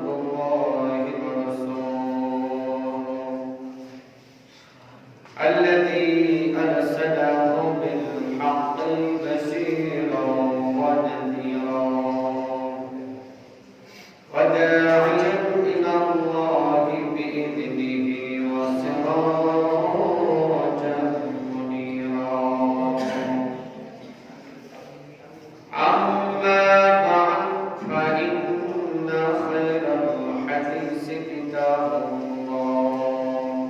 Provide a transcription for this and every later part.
الله ورسوله الذي أرسله بالحق بشيرا ونذيرا وداعيا إلى الله بإذنه وسراجا منيرا أما بعد فإن خير الحديث كتاب الله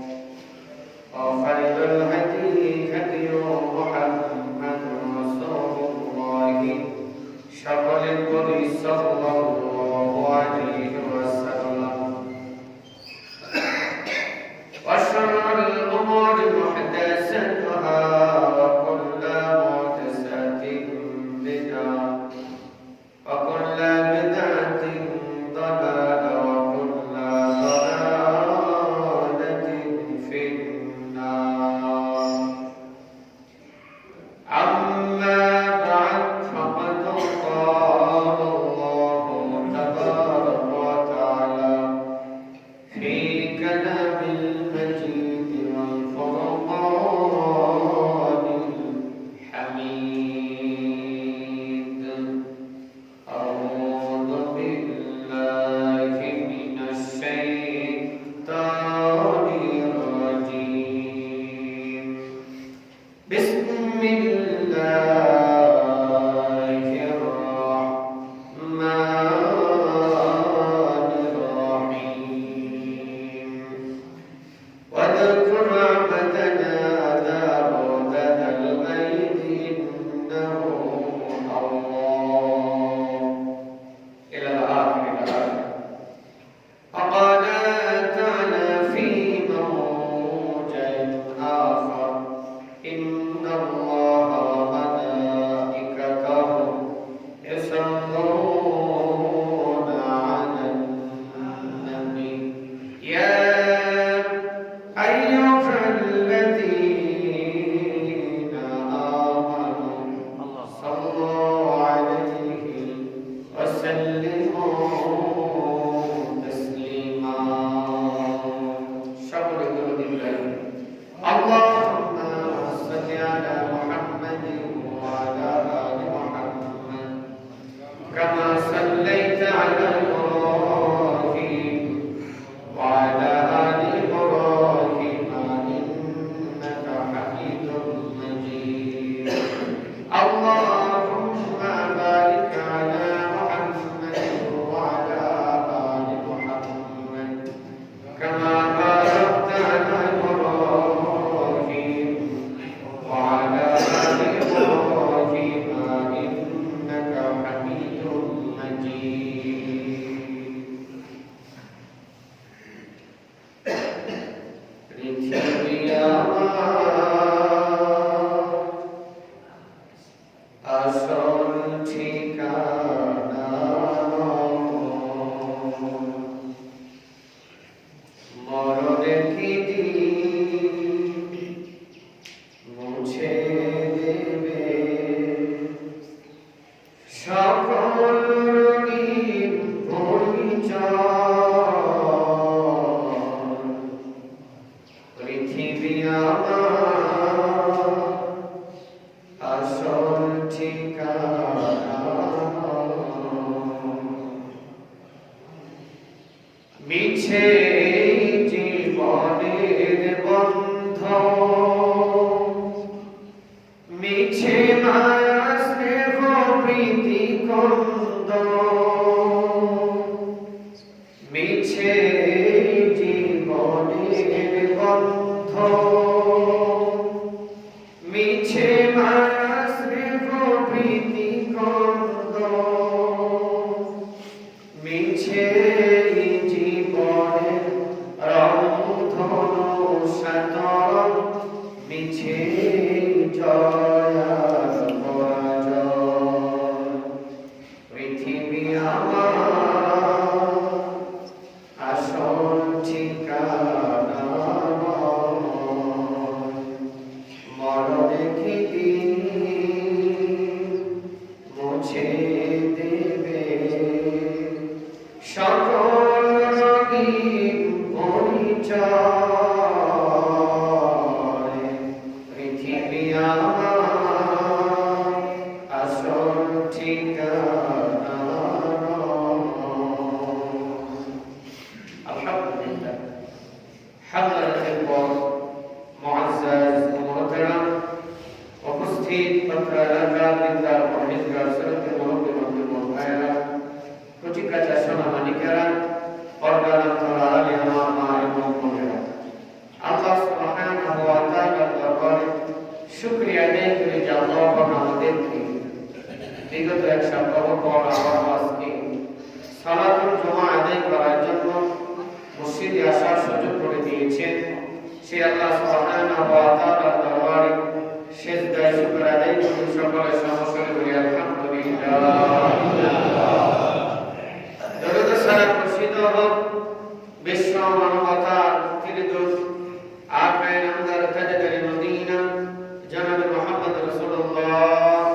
وخير الهدي هدي محمد رسول الله شر الأمور صلى الله عليه وسلم وشر الأمور محدثاتها وكل محدثة بدعة وكل بدعة ضلالة وكل ضلالة في النار أما بعد فقد قال الله تبارك وتعالى في كلام المجيد والفرقان الحميد أعوذ بالله من الشيطان الرجيم بسم الله الرحمن الرحيم واذكر عبدنا داود ذا الأيد إنه أواب إلى آخر الآية وقال تعالى في موضع آخر إن الله وملائكته يصلون على النبي يا أيها الذين آمنوا صلوا عليه وسلموا تسليما شكر لله اللهم صل على محمد وعلى آل محمد كما صليت على إبراهيم وعلى آل إبراهيم إنك حميد مجيد اللهم بارك على محمد وعلى آل محمد كما باركت على إبراهيم وعلى آل إبراهيم إنك حميد مجيد পৃথিবী আমার আসল ঠিকানা মরণের কি দিন মুছে দেবে সকল ঋণ পরিচয় পৃথিবী আমার আসল ঠিকানা মিছে জীবনের বন্ধ মিছে মায়া স্নেহ প্রীতি কন্দ মিছে জীবনের বন্ধ মিছে মায়া স্নেহ প্রীতি কন্দ মিছে জীবনের রংধনু সাতর মিছে জয়ার পরাজয় পৃথিবী আমার আসল ঠিকানা মরণে কি দিন মুছে দেবে সকল চিরদিন পরিচয় পৃথিবী আমার আসল ঠিকানা। আলহামদুলিল্লাহ। হাযরাতুল মুআজ্জাজ মুহতারাম উপস্থিত পত্রালাকা বিদ্যার পরহেজগার সরকার মুরব্বী বন্ধু ভাইরা প্রতিকা চাষনা মানিকেরা পর্দার আড়ালে আমার মা এবং বোনেরা, আল্লাহ সুবহানাহু ওয়া তাআলার দরবারে শুকরিয়া আদায় করি যে আল্লাহ আমাদেরকে বিগত এক সপ্তাহ পর আবার আজকে সালাতুল জুমা আদায় করার জন্য মসজিদে আসার সুযোগ করে দিয়েছেন। সেই আল্লাহ সুবহানাহু ওয়া তাআলার দরবারে সিজদায় শুকর আদায় করি, সকলে সমস্যায় বলি আলহামদুলিল্লাহ। দরুদ সালাম বর্ষিত হোক বিশ্ব মানবতার তিলদূত আকায়ে নামদার তাজদারি মদিনা জনাব মুহাম্মদ রাসূলুল্লাহ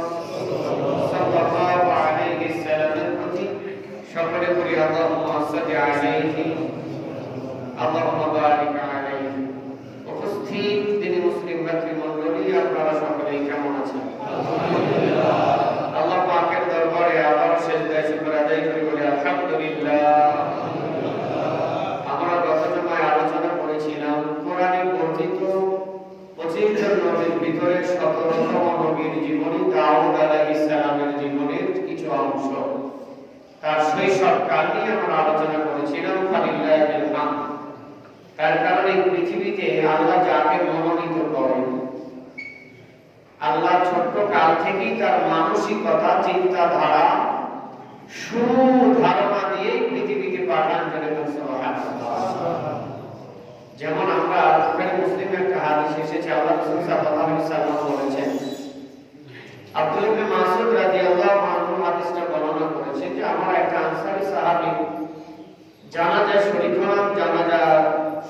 সাল্লাল্লাহু আলাইহি সাল্লামের প্রতি সকলে বলি আল্লাহুম্মা সাল্লি আলাইহি আল্লাহুম্মা বারিক আলাইহি। উপস্থিত দিনী মুসলিম ভাতৃমণ্ডলী, আপনারা সকলেই কেমন আছেন? আলহামদুলিল্লাহ। আল্লাহ পাকের দরবারে আবার সিজদায় শুকর আদায় করি বলি আলহামদুলিল্লাহ। আমরা গত জুমায় আলোচনা করেছিলাম কোরআনে বর্ণিত 25 জন নবীর ভিতরে 17তম নবীর জীবনী দাউদ আলাইহিস সালামের জীবনের কিছু অংশ, তার শৈশবকাল নিয়ে আমরা আলোচনা করেছিলাম। ফালিল্লাহিল হামদ। তার কারণে পৃথিবীতে আল্লাহ যাকে মনোনীত করেন, আল্লাহ ছোট্ট কাল থেকেই তার মানসিকতা, চিন্তাধারা, সুধারণা দিয়ে পৃথিবীতে পাঠান করে। যেমন আমরা বুখারী মুসলিমে একটা হাদিস এসেছে, আল্লাহ রাসূল সাল্লাল্লাহু আলাইহি ওয়াসাল্লাম বলেছেন, আব্দুল্লাহ ইবনে মাসউদ রাদিয়াল্লাহু আনহু হাদিসটা বর্ণনা করেছেন যে আমার একটা আনসারী সাহাবী জানাজা শরীক হলাম, জানাজা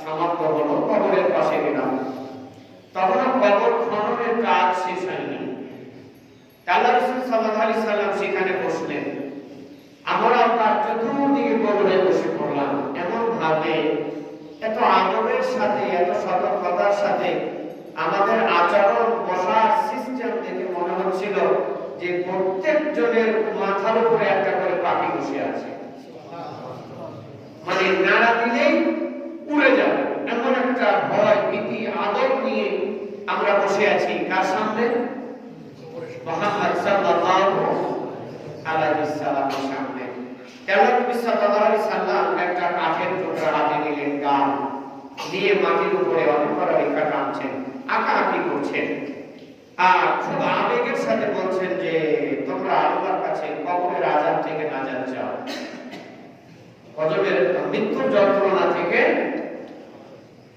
সমাপ্ত হলো, কবরের পাশে গেলাম, তখন কবর খননের কাজ শেষ হয়নি। আল্লাহ রাসূল সাল্লাল্লাহু আলাইহি ওয়াসাল্লাম সেখানে বসলেন, আমরা তার চতুর্দিকে কবরে বসে পড়লাম। এমন ভাবে এত আদবের সাথে, এত সতর্কতার সাথে আমাদের আচরণ, বসার সিস্টেম দেখে মনে হচ্ছিল যে প্রত্যেকজনের মাথার উপরে একটা করে পাখি বসে আছে, মানে নাড়া দিলেই উড়ে যাবে, এমন একটা ভয়, ভীতি, আদব নিয়ে আমরা বসে আছি। কার সামনে? মুহাম্মদ সাল্লাল্লাহু আলাইহি সাল্লামের সামনে। আল্লাহ নবী সাল্লাল্লাহু আলাইহি সাল্লাম একটা কাঠের টুকরা হাতে নিলেন, গান দিয়ে মাটির উপরে অনেকবার রেখা টানছেন, আঁকাআঁকি করছেন, আর খুব আবেগের সাথে বলছেন যে তোমরা আল্লাহর কাছে কবরের আযাব থেকে নাজাত চাও, গজবের মৃত্যুর যন্ত্রণা থেকে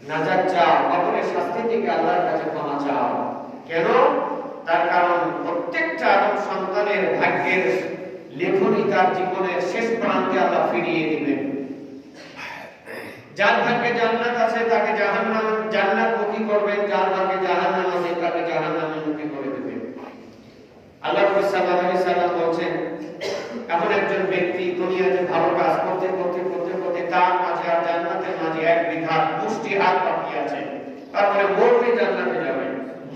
নাজাত চাও, কবরের শাস্তি থেকে আল্লাহর কাছে ক্ষমা চাও। কেন? তার কারণ প্রত্যেকটা আদম সন্তানের ভাগ্যের লেখনী তার জীবনের শেষ প্রান্তে আল্লাহ ফিরিয়ে দিবেন। যার ভাগ্যে জান্নাত আছে তাকে জাহান্নাম, জান্নাত মুখী করবেন, যার ভাগ্যে জাহান্নাম আছে তাকে জাহান্নামে মুখী করে দিবেন। আল্লাহ সাল্লাল্লাহু আলাইহি সাল্লাম বলেন, এমন একজন ব্যক্তি দুনিয়াতে ভালো কাজ করতে করতে করতে করতে তার মাঝে আর জান্নাতের মাঝে এক বিঘা মুষ্টি হাত বাকি আছে, তারপরে মরবে জান্নাতে যাবে,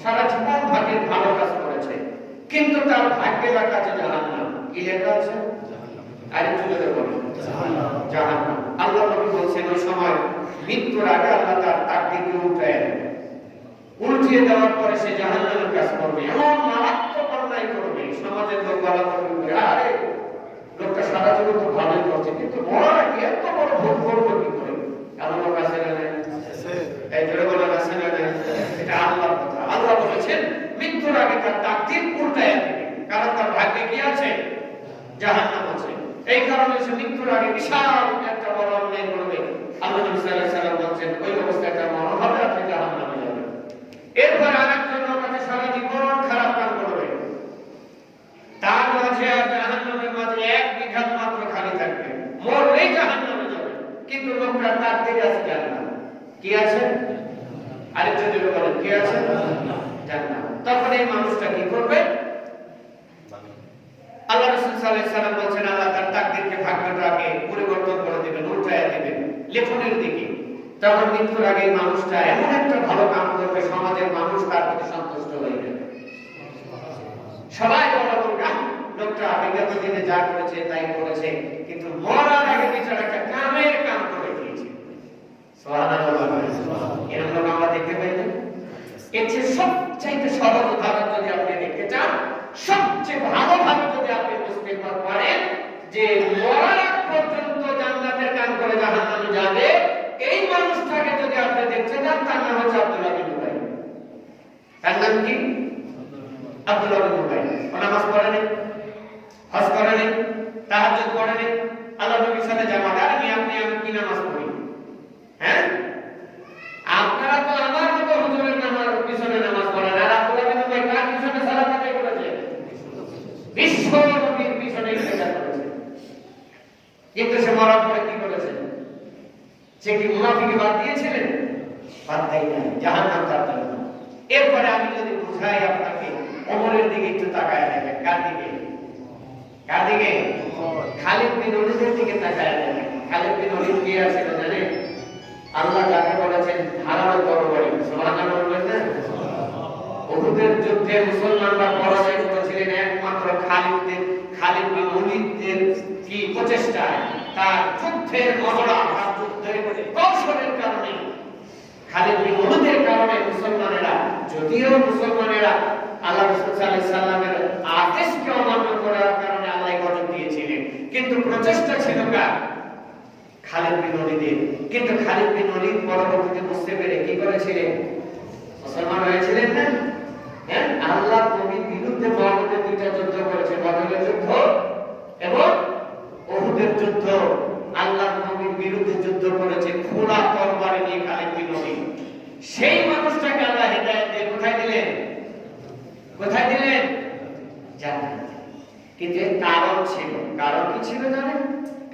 সারা জীবন ভাগ্যের ভালো কাজ করেছে, কিন্তু তার ভাগ্যে লেখা আছে জাহান্নাম। কি লেখা আছে? আরেকটু জোরে বলুন, জাহান্নাম। আল্লাহ নবী বলেছেন ওই সময় মৃত্যুর আগে আল্লাহ তার তাকদীরকে উল্টিয়ে দেবে, উল্টিয়ে দেওয়ার পরে সে জাহান্নামের কাজ করবে, এমন মারাত্মক অন্যায় করবে, সমাজের লোক বলা করবে, আরে লোকটা সারা জীবন তো ভালোই করছে, কিন্তু মরার আগে এত বড় ভুল করবে কি করে? আল্লাহর কাছে না এই জোরে বলার আছে না? এটা আল্লাহর কথা। আল্লাহ বলেছেন মৃত্যুর আগে তার তাকদীর উল্টায়া দিবে, কারণ তার ভাগ্যে কি আছে? জাহান্নাম আছে। এই কারণে সে মৃত্যুর আগে বিশাল একটা বড় অন্যায় করবে। আল্লাহ নবী সাল্লাল্লাহু আলাইহি সাল্লাম বলেন ওই অবস্থায় তার মরণ হবে, আপনি জাহান্নামে যাবেন। এরপর আরেকজন লোক আছে সারা জীবন খারাপ কাজ করবে, তার মাঝে আর জাহান্নামের মাঝে এক বিঘা মাত্র খালি থাকবে, মরলেই জাহান্নামে যাবে, কিন্তু লোকটার তাকদীরে আছে জান্নাত। কি আছে? আরেকটু জোরে বলেন, কি আছে? জান্নাত। তখন এই মানুষটা কি করবে? আল্লাহ রাসূল সাল্লাল্লাহু আলাইহি সাল্লাম বলেন আল্লাহ তার তাকদীরকে, ভাগ্যটাকে পরিবর্তন করে দিবেন, উল্টায়া দিবেন। লেখনের দিকে, তখন মৃত্যুর আগে মানুষটা এমন একটা ভালো কাম করবে, সমাজের মানুষ তার প্রতি সন্তুষ্ট হয়ে যাবে। সবাই বলবে লোকটা বিগত দিনে যা করেছে তাই করেছে, কিন্তু মরার আগে বিচার একটা কামের কাম করে দিয়েছে। এরকম লোক আমরা দেখতে পাই না? এর চেয়ে সবচাইতে সহজ উদাহরণ যদি আপনি দেখতে চান, সবচেয়ে ভালোভাবে যদি আপনি বুঝতে পারেন যে মরার আগ পর্যন্ত জান্নাতের কাম করে জাহান্নামে যাবে, এই মানুষটাকে যদি আপনি দেখতে চান, তার নাম হচ্ছে আব্দুল্লাহ বিন উবাই। তার নাম কি? আব্দুল্লাহ বিন উবাই। নামাজ পড়েন, হজ করেন, তাহাজ্জুদ পড়েন, আল্লাহ নবীর সাথে জামাত। আর আপনি কি নামাজ পড়ি? হ্যাঁ, আপনারা তো আমার মতো হুজুরের নামাজ পিছনে নামাজ পড়েন, আর আব্দুল্লাহ বিন উবাই কার পিছনে সালাত আদায় করেছে? বিশ্ব নবীর পিছনে ইন্তেজার করেছে। কিন্তু সে মরার পরে কি করেছে? সে কি মুনাফিকি বাদ দিয়েছিলেন? বাদ দেয় নাই, জাহান্নাম তার জন্য। এরপরে আমি যদি বুঝাই আপনাকে, ওমরের দিকে একটু তাকায় দেখেন। কার দিকে? কার দিকে? খালিদ বিন ওলীদের দিকে তাকায় দেখেন। খালিদ বিন ওলীদ কে ছিল জানেন? আল্লাহ যাকে বলেছেন ধারালো তরবারি, সুবহানাল্লাহ বলবেন না? উহুদের যুদ্ধে মুসলমানরা পরাজয় করেছিলেন একমাত্র খালিদ বিন ওলীদের কি প্রচেষ্টায়, তার যুদ্ধের মহড়া, তার যুদ্ধের কৌশলের কারণে, খালিদ বিন ওলীদের কারণে মুসলমানেরা, যদিও মুসলমানেরা আল্লাহ রাসূল সাল্লাল্লাহু আলাইহি সাল্লামের আদেশকে অমান্য করার কারণে আল্লাহ গজব দিয়েছিলেন, কিন্তু প্রচেষ্টা ছিল কার? খালিদ বিন ওলীদের। কিন্তু খালিদ বিন ওলীদ পরবর্তীতে বুঝতে পেরে কি করেছিলেন? মুসলমান হয়েছিলেন না? হ্যাঁ, আল্লাহ নবীর বিরুদ্ধে বদরে দুইটা যুদ্ধ করেছে, বদরের যুদ্ধ এবং উহুদের যুদ্ধ। আল্লাহ নবীর বিরুদ্ধে যুদ্ধ করেছে খোলা তরবারি নিয়ে খালিদ বিন ওলীদ। সেই মানুষটাকে আল্লাহ হেদায়েত দিয়ে কোথায় দিলেন? কোথায় দিলেন? জান্নাতে। কিন্তু এর কারণ ছিল, কারণ কি ছিল জানেন?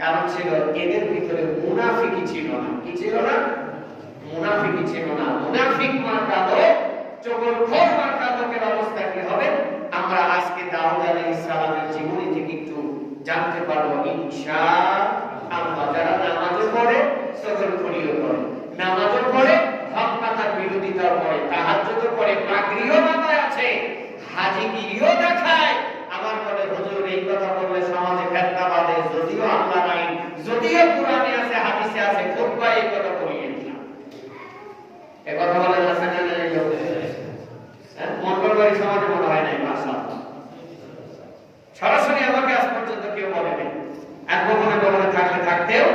কারণ ছিল এদের ভিতরে মুনাফিকি ছিল না। কি ছিল না? মুনাফিকি ছিল না। মুনাফিক মার্কা লোক, চগলখোর মার্কা লোকের অবস্থা কি হবে আমরা আজকে দাউদ আলাইহিস সালামের জীবনী থেকে একটু জানতে পারবো ইনশাআল্লাহ। যারা নামাজও পড়ে, চগলখড়িও করে, নামাজও পড়ে, হক কথার বিরোধিতাও করে, তাহাজ্জুদও করে, পাগড়িও মাথায় আছে, হাজিগিরিও দেখায়, আবার বলে হুজুর এই কথা বললে সমাজে ফিতনা বাঁধে, যদিও আল্লাহ নাই, যদিও কোরআনে আছে, হাদিসে আছে, খুতবা এই কথা বলিয়ে দিলাম। এই কথা বলে আছে না এই লোক? হ্যাঁ, মঙ্গলবারই সমাজে মনে হয় নাই, মাশাআল্লাহ। সরাসরি আমাকে আজ পর্যন্ত কেউ বলে নাই, এক গোপনে গোপনে থাকলে থাকতেও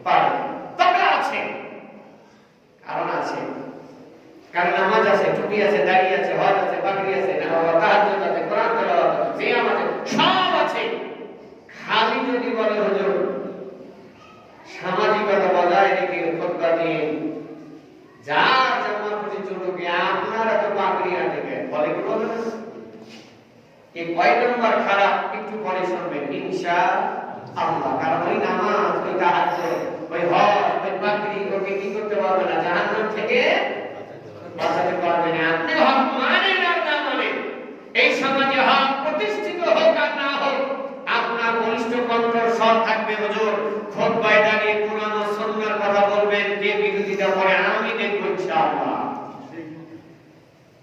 পারে, তবে আছে, কারণ আছে, কারণ নামাজ আছে, টুপি আছে, দাড়ি আছে, হজ আছে, পাগড়ি আছে, তাহাজ্জুদ আছে, কোরআন তেলাওয়াত আছে, সিয়াম আছে, সব আছে। খালি যদি বলে হুজুর সামাজিকতা বজায় রেখে খুতবা দিয়ে যার জামা খুশি চলুক, আপনারা তো পাগড়ি আনতে বলে কি বলে না? এই কয় নম্বর খারাপ একটু পরে শুনবেন ইনশাআল্লাহ। কারণ ওই নামাজ, ওই তাহাজ্জুদ, ওই হজ, ওই পাগড়ি ওকে কি করতে পারবে না? জাহান্নাম থেকে বাঁচাতে পারবে না। আপনি হক মানেন আর না মানেন, এই সমাজে হক প্রতিষ্ঠিত হোক আর না হোক, আপনার ঘনিষ্ঠ কণ্ঠের স্বর থাকবে হুজুর খুতবায় দাঁড়িয়ে কোরআন ও সুন্নাহর কথা বলবেন। কে বিরোধিতা করে আমি দেখব ইনশাআল্লাহ।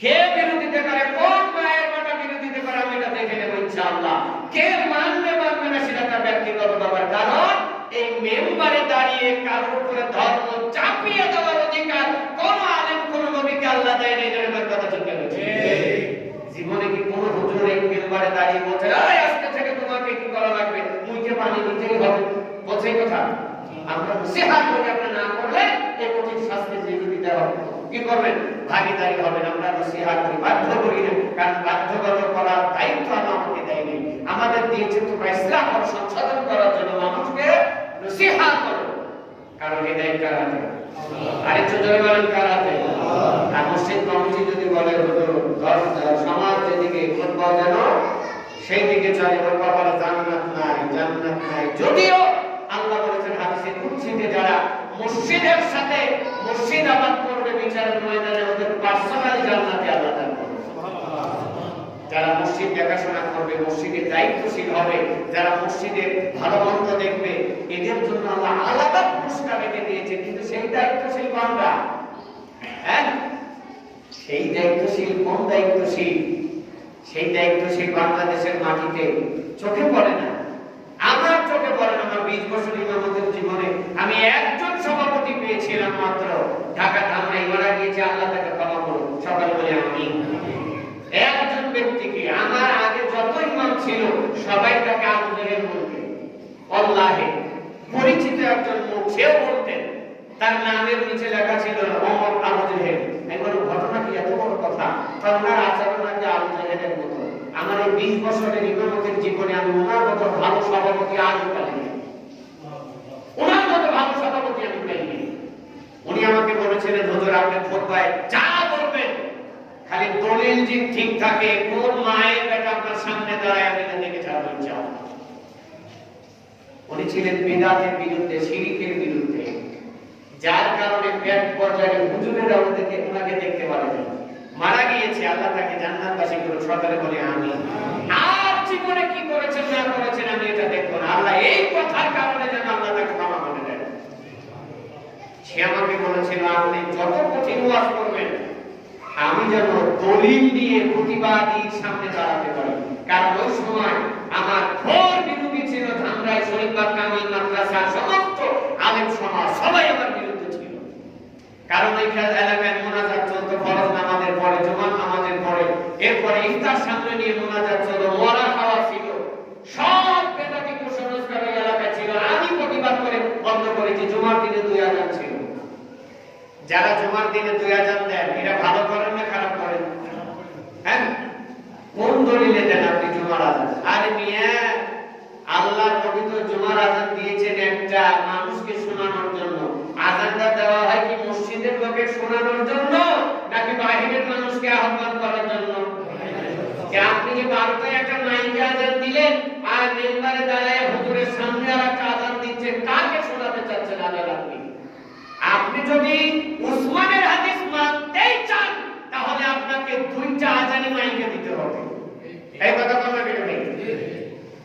কে বিরোধিতা করে, কোন মায়ের মাটা বিরোধিতা করে আমি এটা দেখে নেব ইনশাআল্লাহ। কে মানবে মানবে না সেটা তার ব্যক্তিগত ব্যাপার। কারণ এই মেম্বারে দাঁড়িয়ে কারোর উপরে ধর্ম চাপিয়ে দেওয়ার অধিকার কোন আলেম কোন নবীকে আল্লাহ দেয় না। এর কথা ঠিক আছে? জীবনে কি কোন হুজুর এই মেম্বারে দাঁড়িয়ে বলছে এই আজকে থেকে তোমাকে কি করা লাগবে, মুখে পানি দিতেই হবে, বলছে কথা? আমরা নসিহত করি, আপনি না করলে এই কঠিন শাস্তির বিরোধিতা হবে। কি করবেন? ভাগীদারি হবেন। আমরা নসিহত করি, বাধ্য করি না, কারণ বাধ্যগত করার দায়িত্ব আল্লাহ আমাকে দেয়নি। আমাদের দিয়েছে তোমরা ইসলাম ও সংশোধন করার জন্য মানুষকে নসিহত করো। কারণ হেদায়েত কার হাতে? আরেকটু জোরে বলেন কার হাতে? আর মসজিদ কমিটি যদি বলে সমাজ যেদিকে খুতবা যেন সেই দিকে চলে, ওর কপালে জান্নাত নাই, জান্নাত নাই। যদিও আল্লাহ বলেছেন হাদিসে কুদসিতে যারা মসজিদের সাথে মসজিদ আবাদ করবে বিচারের ময়দানে ওদের পার্সোনাল জান্নাতে আল্লাহ দান করবে। যারা মসজিদ দেখাশোনা করবে, মসজিদের দায়িত্বশীল হবে, যারা মসজিদের ভালো মন্দ দেখবে, এদের জন্য আল্লাহ আলাদা পুরস্কার রেখে দিয়ে দিয়েছে, কিন্তু সেই দায়িত্বশীল বান্দা, হ্যাঁ সেই দায়িত্বশীল কোন দায়িত্বশীল? সেই দায়িত্বশীল বাংলাদেশের মাটিতে চোখে পড়ে না, আমার চোখে পড়ে না। আমার 20 বছর ইমামতের জীবনে আমি একজন সভাপতি পেয়েছিলাম মাত্র, ঢাকা ধামরাই মারা গিয়েছে, আল্লাহ তাকে ক্ষমা করুন, সকালে বলে আমি একজন ব্যক্তিকে, আমার আগে যত ইমাম ছিল সবাই তাকে আবু জেহেল বলতেন, আল্লাহে পরিচিত একজন মুখ, সেও বলতেন, তার নামের নিচে লেখা ছিল ওমর আবু জেহেল। একবার ঘটনা কি এত বড় কথা, ওনার আচরণ নাকি আবু জেহেলের মতো। আমার এই 20 বছরের ইমামতের জীবনে আমি ওনার মতো ভালো সভাপতি আজও পাইনি, ওনার মতো ভালো সভাপতি আমি পাইনি। উনি আমাকে বলেছিলেন, হুজুর আপনি খুতবায় যা বলবেন খালি দলিল যে ঠিক থাকে, কোন মায়ের বেটা আপনার সামনে দাঁড়ায় আমি না দেখে ছাড়বো ইনশাআল্লাহ। উনি ছিলেন বিদআতের বিরুদ্ধে, শিরকের বিরুদ্ধে, যার কারণে পেট পর্যায়ে হুজুরেরা ওনাকে দেখতে পারেন। মারা গিয়েছে, আল্লাহ তাকে জান্নাতবাসী করুন, সকালে বলে আমিন। আর জীবনে কি করেছেন না করেছেন আমি এটা দেখবো না, আল্লাহ এই কথার কারণে যেন আল্লাহ তাকে ক্ষমা করে দেন। সে আমাকে বলেছিল, আপনি যত কঠিন ওয়াজ করবেন আমি যেন দলিল দিয়ে প্রতিবাদীর সামনে দাঁড়াতে পারি, কারণ ওই সময় আমার ঘোর বিরোধী ছিল ধামরাই শরীফবাগ কামিল মাদ্রাসা, সমস্ত আলেম সমাজ সবাই আমার বিরুদ্ধে ছিল। কারণ এই এলাকায় মোনাজাত চলতো ফরজ নামাজের পরে, জুমার নামাজের পরে, এরপরে ইফতার সামনে নিয়ে মোনাজাত চলতো, মরা খাওয়া ছিল, সব বেদাতি কুসংস্কার এই এলাকায় ছিল। আমি প্রতিবাদ করে বন্ধ করেছি। জুমার দিনে 2 আযান ছিল। যারা জুমার দিনে 2 আযান দেন এরা ভালো করেন না খারাপ করেন? হ্যাঁ, কোন দলিলে দেন আপনি জুমার আযান? আরে মিয়া, আল্লাহর নবী তো জুমার আযান দিয়েছেন একটা মানুষকে শোনানোর জন্য। আযানটা দেওয়া হয় কি মসজিদের লোকের শোনানোর জন্য নাকি বাহিরের মানুষকে আহ্বান করার জন্য? আপনি যে 12টায় একটা মাইকে আযান দিলেন আর মেম্বারে দাঁড়ায় হুজুরের সামনে আর একটা আযান দিচ্ছেন, কাকে শোনাতে চাচ্ছেন আল্লাহ? আপনি যদি উসমানের হাদিস মানতেই চান তাহলে আপনাকে 2টা আযানই মাইকে দিতে হবে। এই কথা বলা গেল ভাই,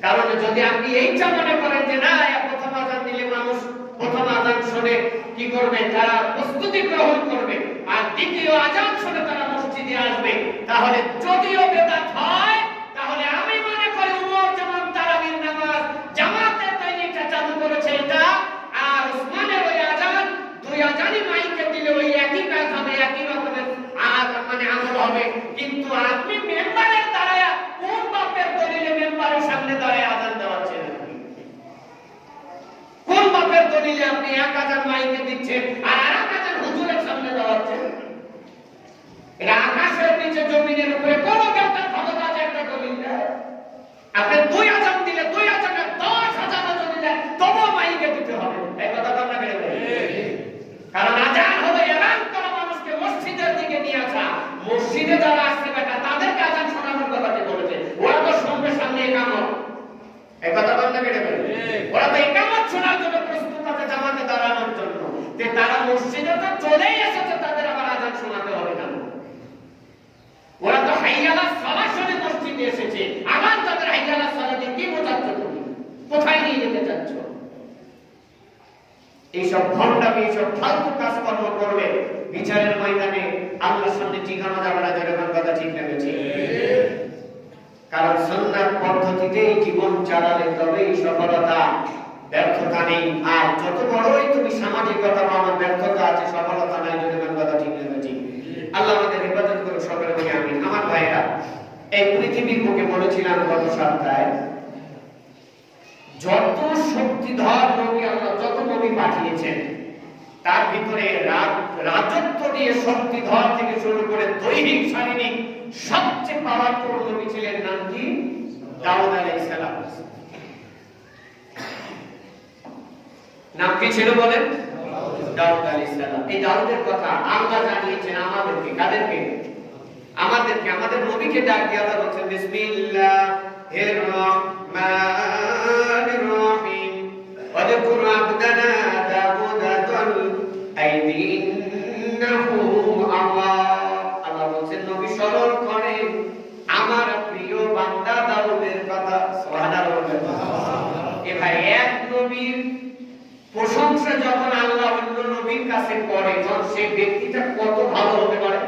কারণ যদি আপনি এইটা মনে করেন যে না প্রথম আযান দিলে মানুষ প্রথম আযান শুনে কি করবে, তারা প্রস্তুতি গ্রহণ করবে, আর দ্বিতীয় আযান শুনে তারা মসজিদে আসবে, তাহলে যদিও বেদাত হয় তাহলে আমি মনে করি উমর যেমন তারাবির নামাজ জামাতের তাইটা চালু করেছে এটা, আর উসমানের ওই আযান 2 আযানই মাইকে দিলে ওই একই কাজ হবে, একই রকমের মানে আমল হবে। কিন্তু আপনি মেম্বারের দাঁড়ায় কোন বাপের দলিলে মেম্বারের সামনে দাঁড়ায় আযান দেওয়াচ্ছেন? কোন বাপের দলিলে আপনি 1 আযান মাইকে দিচ্ছেন আর আরেক আযান হুজুরের সামনে দেওয়াচ্ছেন? এটা আকাশের নিচে জমিনের উপরে কোন একটা ক্ষমতা আছে একটা দলিল দেয়? আপনি 2 আযান দিলে 2 আযানে 10,000 যদি দেয় তবুও মাইকে দিতে হবে। এই কথা বলতে গেলে কারণ আযান হলো এলান করা মানুষকে মসজিদের দিকে নিয়ে আসা। মসজিদে যারা আসছে বেটা তাদেরকে আযান শোনানোর কথা বলেছে, ওরা তো শুনবে সামনে ইকামত। এই কথা বলতে গেলে ওরা তো ইকামত শোনার জন্য প্রস্তুত আছে, জামাতে দাঁড়ানোর জন্য। যে তারা মসজিদে তো চলেই এসেছে, তাদের আবার আযান শোনাতে হবে না? ওরা তো হাইয়া আলাস সালাহ শুনে মসজিদে এসেছে, আবার তাদের হাইয়া আলাস সালাতে কি বোঝাচ্ছ তুমি? কোথায় নিয়ে যেতে চাচ্ছ? এইসব ভণ্ডামি, এইসব ফালতু কাজকর্ম করবে, বিচারের ময়দানে আল্লাহর সামনে ঠিকানা যাবে না। যেরকম কথা ঠিক লেগেছে, কারণ সুন্নাত পদ্ধতিতেই জীবন চালালে তবেই সফলতা, ব্যর্থতা নেই। আর যত বড়ই তুমি সামাজিকতা আমার ব্যর্থতা আছে, সফলতা নাই। যেরকম কথা ঠিক লেগেছে। আল্লাহ আমাদের হেফাজত করুন, সকলে বলি আমিন। আমার ভাইরা, এই পৃথিবীর বুকে বলেছিলাম গত সপ্তাহে, যত শক্তিধর নবী আল্লাহ যত নবী পাঠিয়েছেন তার ভিতরে রাজত্ব দিয়ে শক্তিধর থেকে শুরু করে দৈহিক শারীরিক সবচেয়ে পাওয়ারফুল নবী ছিলেন নাম কি? দাউদ আলাইহিস সালাম। নাম কি ছিল বলেন? দাউদ আলাইহিস সালাম। এই দাউদের কথা আল্লাহ জানিয়েছেন আমাদেরকে। কাদেরকে? আমাদেরকে। আমাদের নবীকে ডাক দিয়ে আল্লাহ বলেন বিসমিল্লাহির রহমানির রহিম ওয়াযকুর আবদানা দাউদ যাল আইদি ইন্নাহু আওয়াব। আল্লাহ বলেন নবী স্মরণ করেন আমার প্রিয় বান্দা দাউদের কথা। সুবহানাল্লাহ। এ ভাই, এক নবীর প্রশংসা যখন আল্লাহ অন্য নবীর কাছে করে, সেই ব্যক্তিটা কত ভালো হতে পারে।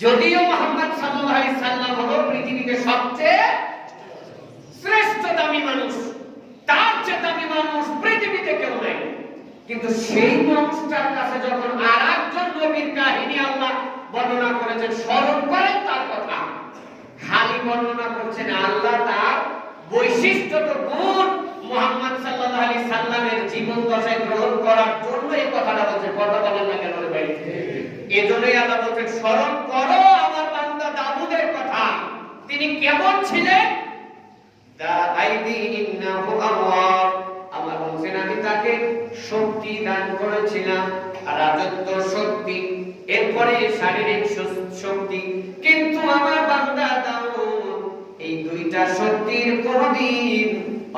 যদিও মুহাম্মদ সাল্লাল্লাহু আলাইহি সাল্লাম হলো পৃথিবীতে সবচেয়ে শ্রেষ্ঠ দামি মানুষ, তার চেয়ে দামি মানুষ পৃথিবীতে কেউ নাই, কিন্তু সেই মানুষটার কাছে যখন আরেকজন নবীর কাহিনী আল্লাহ বর্ণনা করেছেন, স্মরণ করেন তার কথা, খালি বর্ণনা করছেন আল্লাহ তার বৈশিষ্ট্য তো গুণ মুহাম্মদ সাল্লাল্লাহু আলাইহি সাল্লামের জীবন দশায় গ্রহণ করার জন্য এই কথাটা বলছেন। কথা বলেন না কেন ভাই? এজন্যই আল্লাহ বলছেন স্মরণ করো আমার বান্দা দাউদের কথা, তিনি কেমন ছিলেন। আল্লাহ বলছেন আমি তাকে শক্তি দান করেছিলাম, রাজত্ব শক্তি, এরপরে শারীরিক শক্তি, কিন্তু আমার বান্দা দাউদ এই দুইটা শক্তির কোনদিন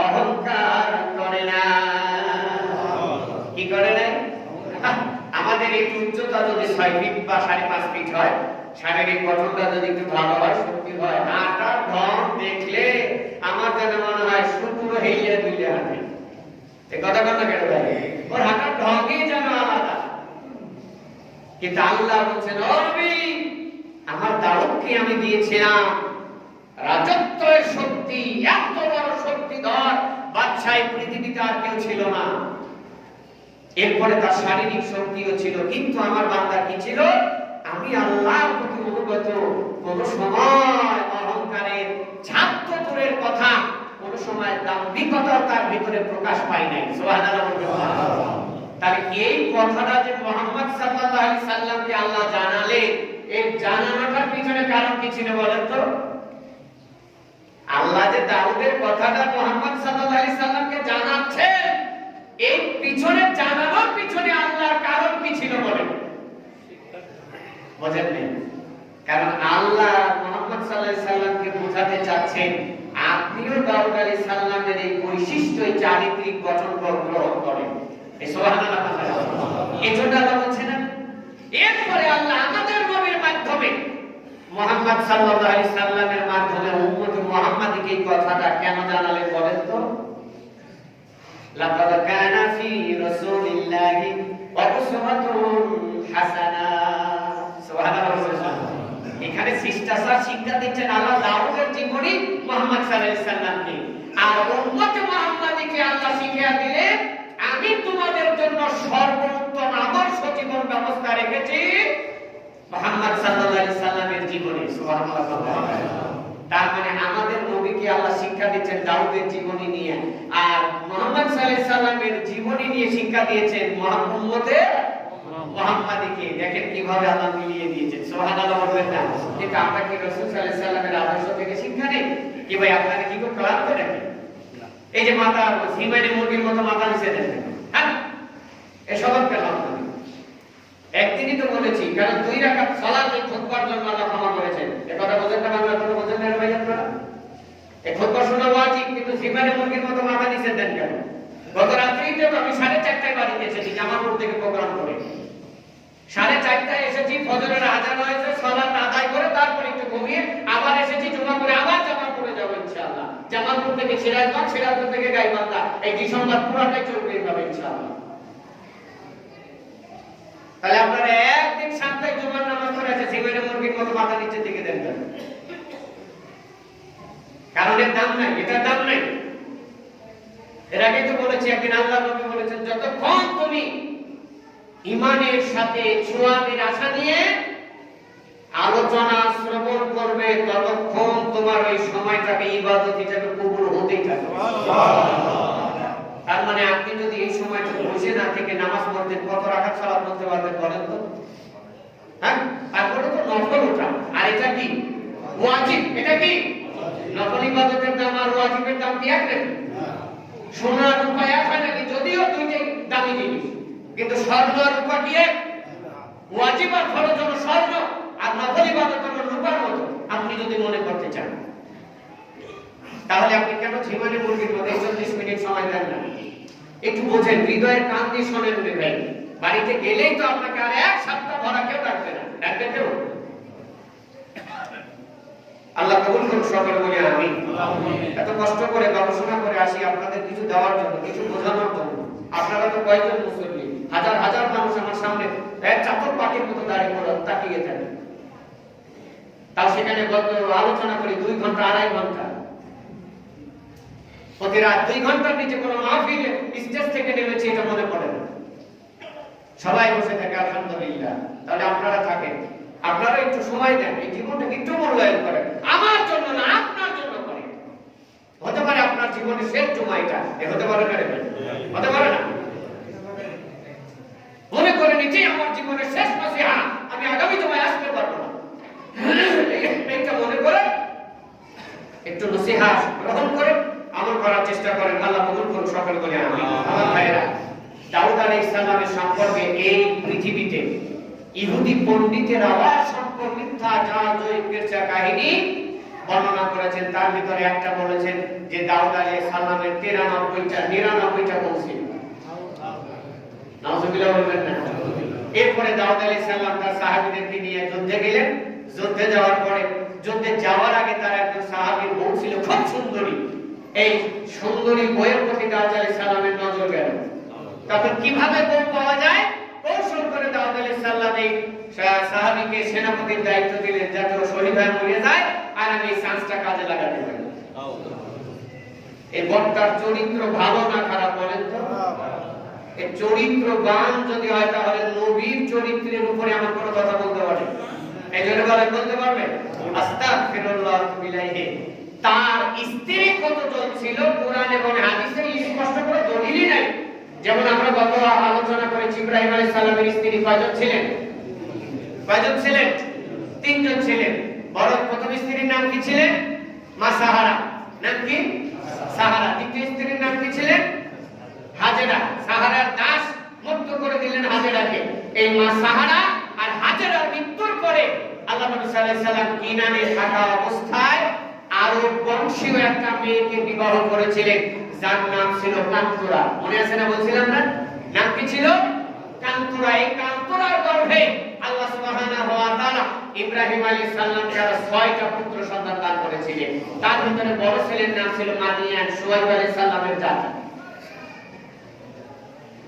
অহংকার করে না। কি করে না? আমাদের এই উচ্চতা যদি 6 ফিট বা 5.5 ফিট হয়, শারীরিক গঠনটা যদি একটু ভালো হয়, শক্তি হয়, হাঁটার ঢং দেখলে আমার যেন মনে হয় শুক্র হেলিয়া দুইলে হাঁটে। এই কথা কেন ভাই? ওর হাঁটার ঢংই যেন আলাদা। কিন্তু আল্লাহ বলছেন আমার দাউদকে আমি দিয়েছিলাম রাজত্বের শক্তি, এত বড় শক্তিধর বাদশা পৃথিবীতে আর কেউ ছিল না। এরপরে তার শারীরিক শক্তিও ছিল, কিন্তু আমার বান্দা কি ছিল? আমি আল্লাহর প্রতি অনুগত, কোন সময় অহংকারের ছাপ তো দূরের কথা, কোন সময় দাম্ভিকতা তার ভিতরে প্রকাশ পায় নাই। সুবহানাল্লাহ। তাহলে এই কথাটা যে মুহাম্মদ সাল্লাল্লাহু আলাইহি সাল্লামকে আল্লাহ জানালেন, এই জানানোটার পিছনে কারণ কি ছিল বলেন তো? আল্লাহ যে দাউদের কথাটা মুহাম্মদ সাল্লাল্লাহু আলাইহি সাল্লামকে জানাচ্ছেন, এই পিছনে জানানোর পিছনে আল্লাহর কারণ কি ছিল বলেন? বুঝেন না? কারণ আল্লাহ মুহাম্মদ সাল্লাল্লাহু আলাইহি সাল্লামকে বোঝাতে চাচ্ছেন আপনিও দাউদ আলাইহিস সালামের এই বৈশিষ্ট্য, এই চারিত্রিক গঠন গ্রহণ করেন। এই সুবহানাল্লাহ। এজন্য আল্লাহ বলছেন এরপরে আল্লাহ আমাদের নবীর মাধ্যমে মুহাম্মদ সাল্লাল্লাহু আলাইহি সাল্লামের মাধ্যমে উম্মত মুহাম্মাদীকে এই কথাটা কেন জানালেন বলেন তো? লাকাদ কানা ফি রাসূলিল্লাহি উসওয়াতুন হাসানা। সুবহানাল্লাহ। এখানে শিষ্টাচার শিক্ষা দিচ্ছেন আল্লাহ দাউদের জীবনী মুহাম্মদ সাল্লাল্লাহু আলাইহি সাল্লামকে, আর উম্মত মুহাম্মাদীকে আল্লাহ শিখিয়ে দিলেন আমি তোমাদের জন্য সর্বোত্তম আদর্শ জীবন ব্যবস্থা রেখেছি মুহাম্মদ সাল্লাল্লাহু আলাইহি সাল্লামের জীবনে। সুবহানাল্লাহ। তার মানে আমাদের নবীকে আল্লাহ শিক্ষা দিচ্ছেন দাউদের জীবনী নিয়ে, আর মুহাম্মদ সাল্লাল্লাহু আলাইহি সাল্লামের জীবনী নিয়ে শিক্ষা দিয়েছেন উম্মতে মুহাম্মাদীকে। দেখেন কিভাবে আল্লাহ মিলিয়ে দিয়েছেন। সুবহানাল্লাহ বলবেন না? কিন্তু আমরা কি রাসূল সাল্লাল্লাহু আলাইহি সাল্লামের আদর্শ থেকে শিক্ষা নেই? কি ভাই আপনারা কি খুব ক্লান্ত নাকি? এই যে মাথা সিমাইনে মুরগির মতো মাথা নিচে দেন, হ্যাঁ, এসব কেন? একদিনই তো বলেছি, কারণ 2 রাকাত সালাতে খুতবার জন্য আল্লাহ ক্ষমা করেছেন। এই কথা বোঝেন না? বাংলা কথা বোঝেন না ভাই আপনারা? এই খুতবা শোনা ওয়াজিব, কিন্তু সিমাইনে মুরগির মতো মাথা নিচে দেন কেন? গত রাত্রিতে তো আমি 4:30টায় বাড়িতে এসেছি জামালপুর থেকে প্রোগ্রাম করে। 4:30টায় এসেছি, ফজরের আযান হয়েছে, সালাত আদায় করে তারপর একটু ঘুমিয়ে আবার এসেছি জুমা করে, আবার জামালপুরে যাব ইনশাআল্লাহ। জামালপুর থেকে সিরাজগঞ্জ, সিরাজগঞ্জ থেকে গাইবান্ধা, এই ডিসেম্বর পুরোটাই চলবে এইভাবে ইনশাআল্লাহ। তাহলে আপনারা একদিন সপ্তাহে জুমার নামাজ পড়ে আছে সিমেন্টের মুরগির মতো মাথা নিচের দিকে দেন, কারণ এর দাম নাই, এটার দাম নাই। এর আগে তো বলেছি, একদিন আল্লাহ নবী বলেছেন যতক্ষণ তুমি ঈমানের সাথে ছোঁয়াবের আশা নিয়ে আলোচনা শ্রবণ করবে, ততক্ষণ তোমার ওই সময়টাকে ইবাদত হিসেবে কবুল হতেই থাকবে। তার মানে আপনি যদি এই সময়টা বসে না থেকে নামাজ পড়তেন, কত রাকাত সালাত পড়তে পারবেন বলেন তো? হ্যাঁ, তারপরে তো নফল ওঠা, আর এটা কি ওয়াজিব। এটা কি নফল ইবাদতের দাম আর ওয়াজিবের দাম কি এক নাকি? সোনা রূপা এক হয় নাকি? যদিও দুইটাই দামি জিনিস, কিন্তু স্বর্ণ আর রূপা কি এক? ওয়াজিব আর ফরজ হলো স্বর্ণ, আর নফল ইবাদত হলো রূপার মতো। আপনি যদি মনে করতে চান, তাহলে আপনি কেন ঝিমানি মুরগির মধ্যে 40 মিনিট সময় দেন না? একটু বোঝেন, হৃদয়ের কান দিয়ে শোনেন ভাই। বাড়িতে গেলেই তো আপনাকে আর এক সপ্তাহ ভরা কেউ রাখবে না, রাখবে কেউ? আল্লাহ কবুল করুন সকলে বলে আমিন। এত কষ্ট করে গবেষণা করে আসি আপনাদের কিছু দেওয়ার জন্য, কিছু বোঝানোর জন্য। আপনারা তো কয়েকজন মুসলিম, হাজার হাজার মানুষ আমার সামনে এক চাতক পাখির মতো দাঁড়িয়ে পড়ে তাকিয়ে থাকে, তাও সেখানে গত আলোচনা করি 2 ঘন্টা 2.5 ঘন্টা, প্রতি রাত 2 ঘন্টার নিচে কোনো মাহফিল স্টেজ থেকে নেমেছে এটা মনে পড়ে না, সবাই বসে থাকে আলহামদুলিল্লাহ। তাহলে আপনারা থাকেন, আপনারা একটু সময় দেন, এই জীবনটা একটু মূল্যায়ন করেন, আমার জন্য না আপনার জন্য করেন। হতে পারে আপনার জীবনের শেষ জমা এটা, হতে পারে না, হতে পারে না। মনে করেন এটাই আমার জীবনের শেষ নসিহত, আমি আগামী জমায় আসতে পারবো না, এটা মনে করেন, একটু নসিহত গ্রহণ করেন, আমল করার চেষ্টা করেন। আল্লাহ কবুল করুন, সকলে বলে আমিন। আমার ভাইরা, দাউদ আলাইহিস সালামের সম্পর্কে এই পৃথিবীতে ইহুদি পণ্ডিতেরা অসংখ্য মিথ্যা জাদুইয়ের কাহিনী বর্ণনা করেছেন। তার ভিতরে একটা বলেছেন যে দাউদ আলাইহিস সালামের 99টা বউ ছিল। নাউজুবিল্লাহ বলবেন না। এরপরে দাউদ আলাইহিস সালাম তার সাহাবীদেরকে নিয়ে যুদ্ধে গেলেন। যুদ্ধে যাওয়ার পরে, যুদ্ধে যাওয়ার আগে তার একজন সাহাবীর বউ ছিল খুব সুন্দরী। এই সুন্দরী বউয়ের প্রতি দাউদ আলাইহিস সালামের নজর গেল। তখন কিভাবে বউ পাওয়া যায়, কৌশল করে দাউদ আলাইহিস সালাম এই সাহাবীকে সেনাপতির দায়িত্ব দিলেন, যাতে ও শহীদ হয়ে মরে যায় আর আমি এই চান্সটা কাজে লাগাতে পারি। এই বক্তার চরিত্র ভালো না খারাপ বলেন তো? এই চরিত্রবান যদি হয় তাহলে নবীর চরিত্রের উপরে আমার কোনো কথা বলতে পারে, এই জন্য বলতে পারবে আস্তাগফিরুল্লাহ বিলাইহি। তার স্ত্রী কতজন ছিল কোরআন এবং হাদিসে স্পষ্ট করে দলিলই নাই। যেমন আমরা গত আলোচনা করেছি ইব্রাহিম আলাইহিস সালামের স্ত্রী কয়জন ছিলেন? 3জন ছিলেন। বড় প্রথম স্ত্রীর নাম কি ছিলেন? মা সাহারা। নাম কি? সাহারা। দ্বিতীয় স্ত্রীর নাম কি ছিলেন? হাজেরা। সাহারার দাস মুক্ত করে দিলেন হাজেরাকে। এই মা সাহারা আর হাজেরার মৃত্যুর পরে আল্লাহ নবী সাল্লাল্লাহু আলাইহি সাল্লাম কিনানে থাকা অবস্থায় আরব বংশীয় একটা মেয়েকে বিবাহ করেছিলেন, যার নাম ছিল কান্তুরা। মনে আছে না বলছিলাম না? নাম কি ছিল? কান্তুরা। এই কান্তুরার গর্ভে আল্লাহ সুবহানাহু ওয়া তাআলা ইব্রাহিম আলাইহিস সালামকে 6টা পুত্র সন্তান দান করেছিলেন। তার ভিতরে বড় ছেলের নাম ছিল মাদিয়ান, শুআয়ব আলাইহিস সালামের জাতি।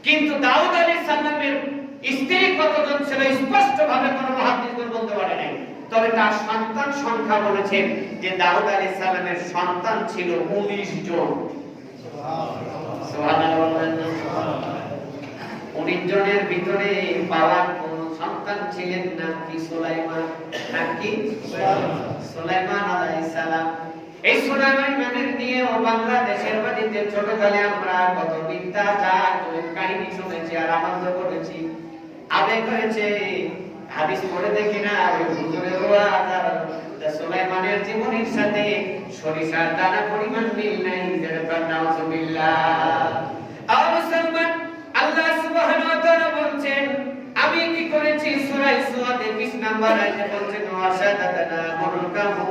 কিন্তু দাউদ আলাইহিস সালামের স্ত্রী কতজন ছিল স্পষ্ট ভাবে কোনো মুহাদ্দিসগণ বলতে পারে নাই। তবে তার সন্তান সংখ্যা বলেছেন যে দাউদ আলাইহিস সালামের সন্তান ছিল 19 জন। সুবহানাল্লাহ। 19 জনের ভিতরে পাওয়া কোন সন্তান ছিলেন নাম কি? সুলাইমান। নাম কি? সুলাইমান আলাইহিস সালাম। এই সুলাইমানের নিয়ে বাংলাদেশের বাড়িতে ছোটকালে আমরা কত মিথ্যা কাহিনী শুনেছি আর আনন্দ করেছি, আবেগ হয়েছে। হাদিস পড়ে দেখি না ওই হুজুরের ওয়াজ আর সুলাইমানের জীবনের সাথে সরিষার দানা পরিমাণ মিল নাই। যেটা নাউজুবিল্লাহ। মুসলমান, আল্লাহ সুবহানাহু ওয়া তাআলা বলছেন আমি কি করেছি? সূরা সুয়াদে 20 নম্বর আয়াতে বলছেন ওয়াশাদানা মুলকাহু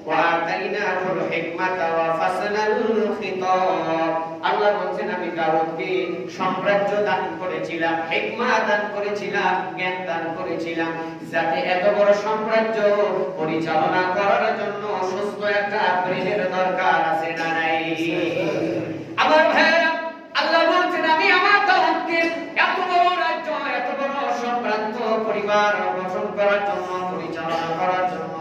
ওয়া আতাইনাহুল হিকমাতা ওয়া ফাসলাল খিতাব। আল্লাহ বলছেন আমি দাউদকে সাম্রাজ্য দান করেছিলাম, হিকমত দান করেছিলাম, জ্ঞান দান করেছিলাম, যাতে এত বড় সাম্রাজ্য পরিচালনা করার জন্য সুস্থ একটা ব্রেনের দরকার আছে না নাই? আমার ভাইরা, আল্লাহ বলছেন আমি আমার দাউদকে এত বড় রাজ্য, এত বড় সম্ভ্রান্ত পরিবার গঠন করার জন্য, পরিচালনা করার জন্য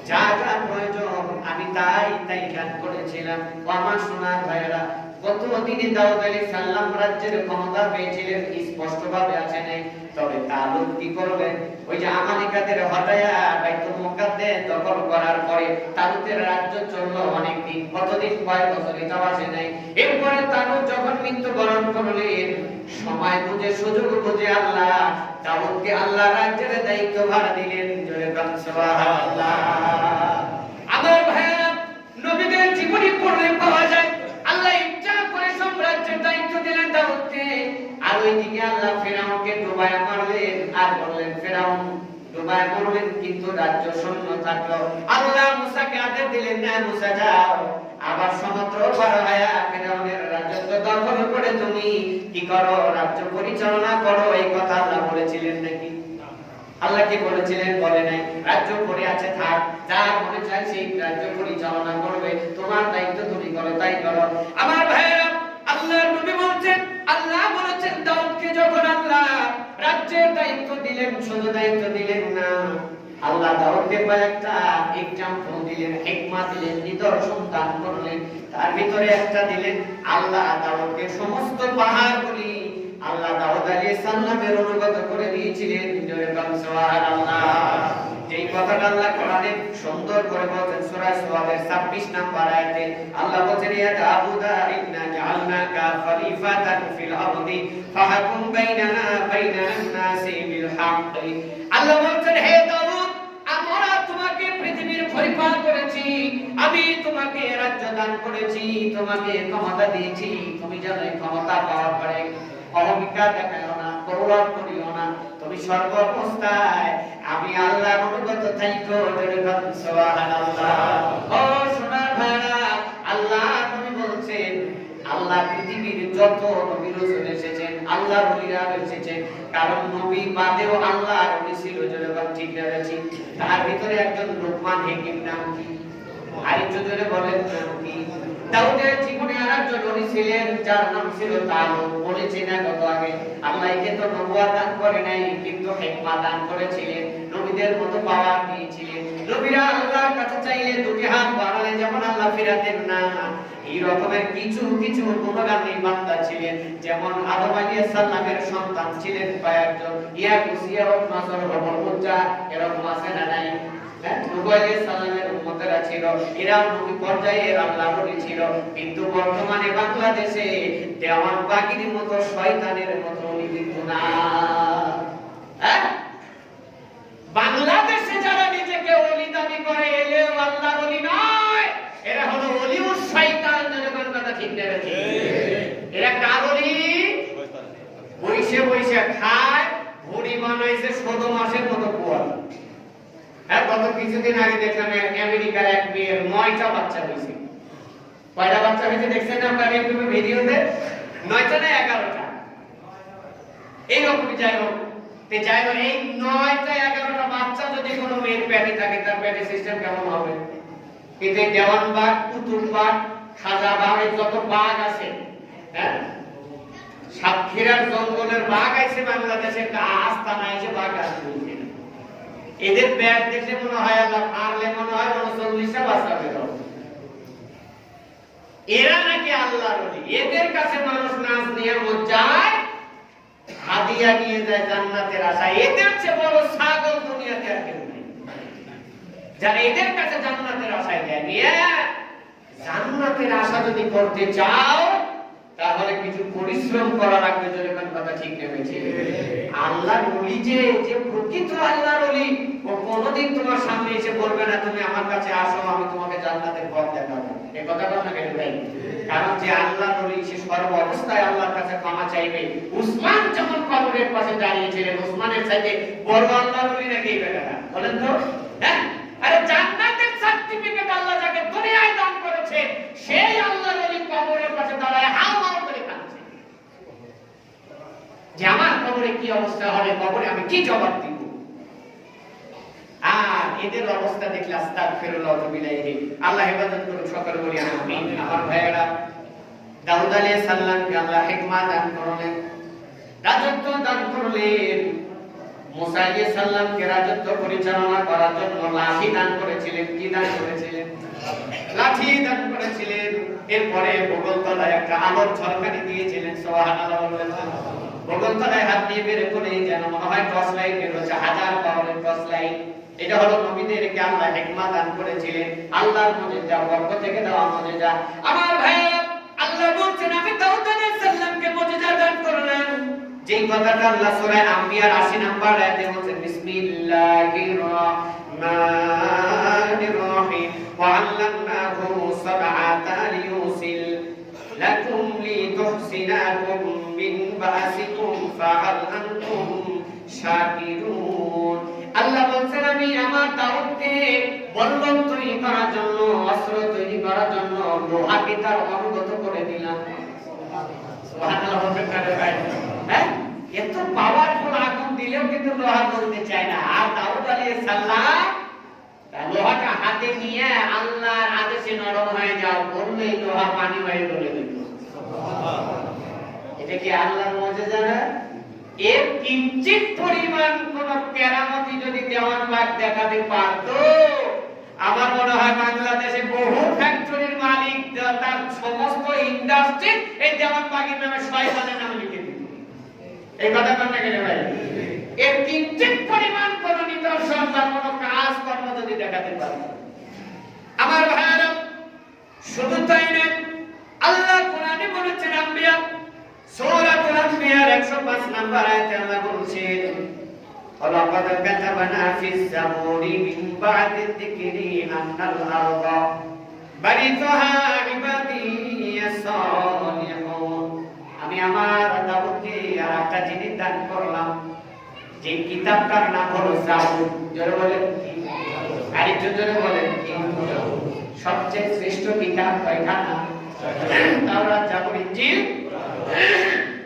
যা যা প্রয়োজন আমি তাই দান করেছিলাম। আমার সোনার ভাইরা, কতদিনে দাউদ আলাইহিস সালাম রাজ্যের ক্ষমতা পেয়েছিলেন স্পষ্ট ভাবে আছে নাই। তবে তালুত কি করবেন? ওই যে আমালিকাদের হটায়া বাইতুল মুকাদ্দাস দখল করার পরে তালুতের রাজ্য চলল অনেক দিন। কতদিন? কয়েক বছর, এটাও আসে নাই। এরপরে তালুত যখন মৃত্যুবরণ করলেন, সময় বুঝে সুযোগ বুঝে আল্লাহ দাউদকে আল্লাহ রাজ্যের দায়িত্ব ভার দিলেন। জোরে বলেন সুবহানাল্লাহ। আমার ভাইরা, নবীদের জীবনী পড়লে পাওয়া যায় আল্লাহ ইচ্ছা করে সাম্রাজ্যের দায়িত্ব দিলেন দাউদকে। আর ওইদিকে আল্লাহ ফেরাউনকে ডুবায় মারলেন। আর বললেন ফেরাউন ডুবায় মারলেন, কিন্তু রাজ্য শূন্য থাকলো। আল্লাহ মুসাকে আদেশ দিলেন না মুসা যাও, আবার সমুদ্র পার হয়ে ফেরাউনের রাজত্ব দখল করে তুমি কি করো? রাজ্য পরিচালনা করো। এই কথা আল্লাহ বলেছিলেন নাকি? আল্লাহ কি বলেছিলেন? বলে নাই। রাজ্য পড়ে আছে, থাক, যা মনে চায় সেই রাজ্য পরিচালনা করবে, তোমার দায়িত্ব তুমি করো, তাই করো। আমার ভাইরা, আল্লাহর নবী বলছেন, আল্লাহ বলেছেন দাউদকে যখন আল্লাহ রাজ্যের দায়িত্ব দিলেন, শুধু দায়িত্ব দিলেন না, আল্লাহ দাউদকে কয়েকটা এক্সাম্পল দিলেন, হিকমত দিলেন, নিদর্শন দান করলেন। তার ভিতরে একটা দিলেন, আল্লাহ দাউদকে সমস্ত পাহাড়গুলি আল্লাহ দাউদ আলাইহিস সালামের অনুগত করে দিয়েছিলেন। জোরে বলুন সুবহানাল্লাহ। এই কথাটা আল্লাহ কোরআনে সুন্দর করে বলেন সূরা সওয়াদের 26 নম্বর আয়াতে। আল্লাহ বলেন, ইয়া দাউদা ইন্না জাআলনাকা খলিফাতান ফিল আরদি ফাহকুম বাইনানা বাইনান নাসি বিল হক। আল্লাহ বলেন, হে দাউদ, আমরা তোমাকে পৃথিবীর খলিফা করেছি, আমি তোমাকে রাজ্য দান করেছি, তোমাকে ক্ষমতা দিয়েছি, তুমি যেন এই ক্ষমতা পাওয়ার পরে অহংকার দেখাও না, গৌরব করিও না, তুমি সর্ব অবস্থায় আমি আল্লাহর অনুগত থাইকো। জোরে বলুন সুবহানাল্লাহ। ও সোনার ভাইরা, আল্লাহ নবী বলছেন, আল্লাহ পৃথিবীর যত নবী রাসূল এসেছেন, আল্লাহর ওলিরা এসেছেন, কারণ নবী বাদেও আল্লাহর ওলি ছিল। জোরে বলুন ঠিক না ঠিক? তার ভিতরে একজন লোকমান হাকিম নাম কি? আরেকটু জোরে বলেন নাম কি? দাউদের জীবনে আরেকজন নবী ছিলেন, যার নাম ছিল তালুত। বলেছি না কত আগে, আল্লাহ একে তো নবুয়ত দান করে নাই, কিন্তু হিকমত দান করেছিলেন, নবীদের মতো পাওয়ার দিয়েছিলেন। নবীরা আল্লাহর কাছে চাইলে দুটি হাত বাড়ালে যেমন আল্লাহ ফিরাতেন না, এই রকমের কিছু কিছু গুণগামী বান্দা ছিলেন। যেমন আদম আলাইহিস সালামের সন্তান ছিলেন কয়েকজন, ইয়াকুস, ইয়ারব, নাসর, রবল, উজ্জা, এরকম আছে না নাই? নূহ আলাইহিস সালামের উম্মতেরা ছিল, এরাও নবী পর্যায়ে আল্লাহর ওলি ছিল। কিন্তু বর্তমানে বাংলাদেশে দেওয়ান বাগির মতো শয়তানের মতো ওলি কিন্তু না। বাংলাদেশে যারা নিজেকে ওলি দাবি করে, এলেও আল্লাহর ওলি নয়, এরা হলো ওলি ও শয়তান। জনগণ কথা ঠিক না ঠিক? এরা কার ওলি? বইসে বইসে খায়, ভুড়ি বানাইছে ১৪ মাসের মতো পোয়াল। গত কিছুদিন আগে দেখলাম আমেরিকার এক মেয়ের ৯টা বাচ্চা হয়েছে। কয়টা বাচ্চা হয়েছে দেখছেন না আপনারা ইউটিউবে ভিডিওতে? ৯টা না 11টা, এইরকমই। যাই হোক, এই ৯টা 11টা বাচ্চা যদি কোনো মেয়ের পেটে থাকে, তার পেটে সিস্টেম কেমন হবে? কিন্তু এই দেওয়ান বাঘ, কুতুব বাঘ, খাজা বাঘ, যত বাঘ আছে, হ্যাঁ, সাতক্ষীরার জঙ্গলের বাঘ আছে বাংলাদেশে, আস্তানা এসে বাঘ আসছে। এদের ব্যাগ দেখে মনে হয় আল্লাহ পারলে মনে হয় 39টা বাচ্চা বের হবে। এরা নাকি আল্লাহর ওলি। এদের কাছে মানুষ নাচ নিয়ামত যায়, হাদিয়া নিয়ে যায় জান্নাতের আশায়। এদের চেয়ে বড় ছাগল দুনিয়াতে আর কেউ নেই, যারা এদের কাছে জান্নাতের আশায় যায়। নিয়ে জান্নাতের আশা যদি করতে চাও, তাহলে কিছু পরিশ্রম করা লাগবে। যেরকম কথা ঠিক নেমেছে। আল্লাহর ওলি যে প্রকৃত আল্লাহর ওলি, ও কোনদিন তোমার সামনে এসে বলবে না তুমি আমার কাছে আসো, আমি তোমাকে জান্নাতের পথ দেখাবো। এই কথাটা না কেন ভাই? কারণ যে আল্লাহর ওলি, সে সর্ব অবস্থায় আল্লাহর কাছে ক্ষমা চাইবে। উসমান যখন কবরের পাশে দাঁড়িয়েছিলেন, উসমানের চাইতে বড় আল্লাহর ওলি নাকি এই বেটাটা? বলেন তো। হ্যাঁ, আরে জান্নাতের সার্টিফিকেট আল্লাহ যাকে দুনিয়ায় দান করেছে, সেই আল্লাহর ওলি কবরের পাশে দাঁড়ায় হাওমাও করে কাঁদছে যে আমার কবরে কি অবস্থা হবে, কবরে আমি কি জবাব দিব। আর এদের অবস্থা দেখলে আস্তাগফিরুল্লাহ ওয়া বিলাইহি। আল্লাহ হেফাজত করুন, সকলে বলি আমিন। আমার ভাইয়েরা, দাউদ আলাইহিস সালামকে আল্লাহ হিকমত দান করলেন, রাজত্ব দান করলেন। মুসা আলাইহিস সালামকে রাজত্ব পরিচালনা করার জন্য লাঠি দান করেছিলেন। কি দান করেছিলেন? লাঠি দান করেছিলেন। এরপরে বগলতলায় একটা আলোর ঝলকানি দিয়েছিলেন। সুবহানাল্লাহ বলবেন। বগলতলায় হাত দিয়ে বের করে যেন মনে হয় টর্চ লাইট বের হচ্ছে, 1000 পাওয়ারের টর্চ লাইট। এটা হলো নবীদেরকে আল্লাহ হিকমত দান করেছিলেন, আল্লাহর মুজিজা, পক্ষ থেকে দেওয়া মুজিজা। আমার ভাইরা, আল্লাহ বলছেন আমি দাউদ আলাইহিস সালামকে মুজিজা দান করলাম। যেই কথাটা আল্লাহ সূরা আম্বিয়ার 80 নম্বর আয়াতে বলেছেন, বিসমিল্লাহির রাহমানির রাহিম, ওয়া আল্লামনাহু সাবআতা লিউসিল লাকুম লিতুহসিনাকুম মিন বাসিকুম ফাহাল আনতুম শাকিরুন। আল্লাহ বলেন আমি আমার দাউদকে বল্লম তৈরি করার জন্য, অস্ত্র তৈরি করার জন্য লোহাকে তার অনুগত করে দিলাম। সুবহানাল্লাহ বলতে পারে। হ্যাঁ, এত পাওয়ারফুল আগুন দিলেও কিন্তু লোহা জ্বলতে চায় না। আর দাউদ আলাইহিস সালাম লোহাটা হাতে নিয়ে আল্লাহর আদেশে নরম হয়ে যাও বললেই লোহা পানি হয়ে গলে দিত। এটা কি আল্লাহর মুজিজা না? এর কিঞ্চিত পরিমাণ কোন কেরামতি যদি দেওয়ান বাগ দেখাতে পারত, আমার মনে হয় বাংলাদেশে বহু ফ্যাক্টরির মালিক তার সমস্ত ইন্ডাস্ট্রি এই দেওয়ান বাগের নামে শয়তানের নামে লিখে দিত। এই কথা কেন গেলে ভাই? এর কিঞ্চিত পরিমাণ কোন নিদর্শন বা কোন কাজ কর্ম যদি দেখাতে পারত, আমার ভাইরা শুধু তাই না, আল্লাহ কোরআনে বলেছেন আম্বিয়া সূরাতুল আম্বিয়ার 105 নম্বর আয়াতে আল্লাহ বলেছেন ওয়ালাকাদ কাতাবনা ফিস জাবুরি মিন বা'দি যিকরি আন্নাল আরদা বারিতুহা ইবাদিয়াস সালিহুন। আমি আমার দাউদকে আর একটা জিনিস দান করলাম, যে কিতাবটার নাম হলো জাবুর। জোরে বলেন কি? আরেকটু জোরে বলেন কি? সবচেয়ে শ্রেষ্ঠ কিতাব কয়টা? তাওরাত, জাবুর, ইনজিল।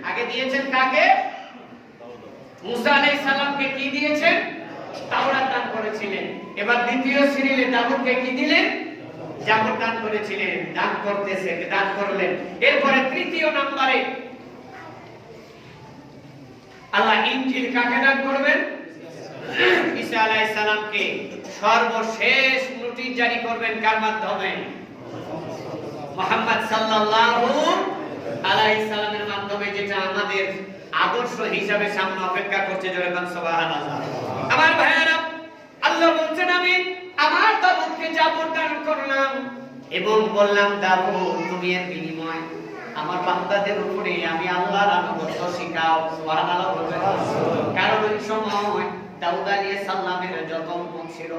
আগে দিয়েছেন কাকে? মুসা আলাইহিস সালামকে কি দিয়েছেন? তাওরাত দান করেছিলেন। এবার দ্বিতীয় সিরিয়ালে দাউদকে কি দিলেন? জাবুর দান করেছিলেন, দান করতেছেন, দান করলেন। এরপরে তৃতীয় নম্বরে আল্লাহ ইনজিল কাকে দান করবেন? ঈসা আলাইহিস সালামকে। সর্বশেষ নোটিশ জারি করবেন কার মাধ্যমে? মুহাম্মদ সাল্লাল্লাহু আলাইহি সাল্লামের মাধ্যমে, যেটা আমাদের আদর্শ হিসাবে সামনে অপেক্ষা করছে। জোরে বলেন সুবহানাল্লাহ। আমার ভাইয়েরা, আল্লাহ বলছেন আমি আমার দাউদকে জাবুর দান করলাম এবং বললাম দাউদ তুমি এর বিনিময় আমার বান্দাদের উপরে আমি আল্লাহর আনুগত্য শিখাও। সুবহানাল্লাহ বলবেন। কারণ ওই সময় দাউদ আলাইহিস সালামের যত উম্মত ছিল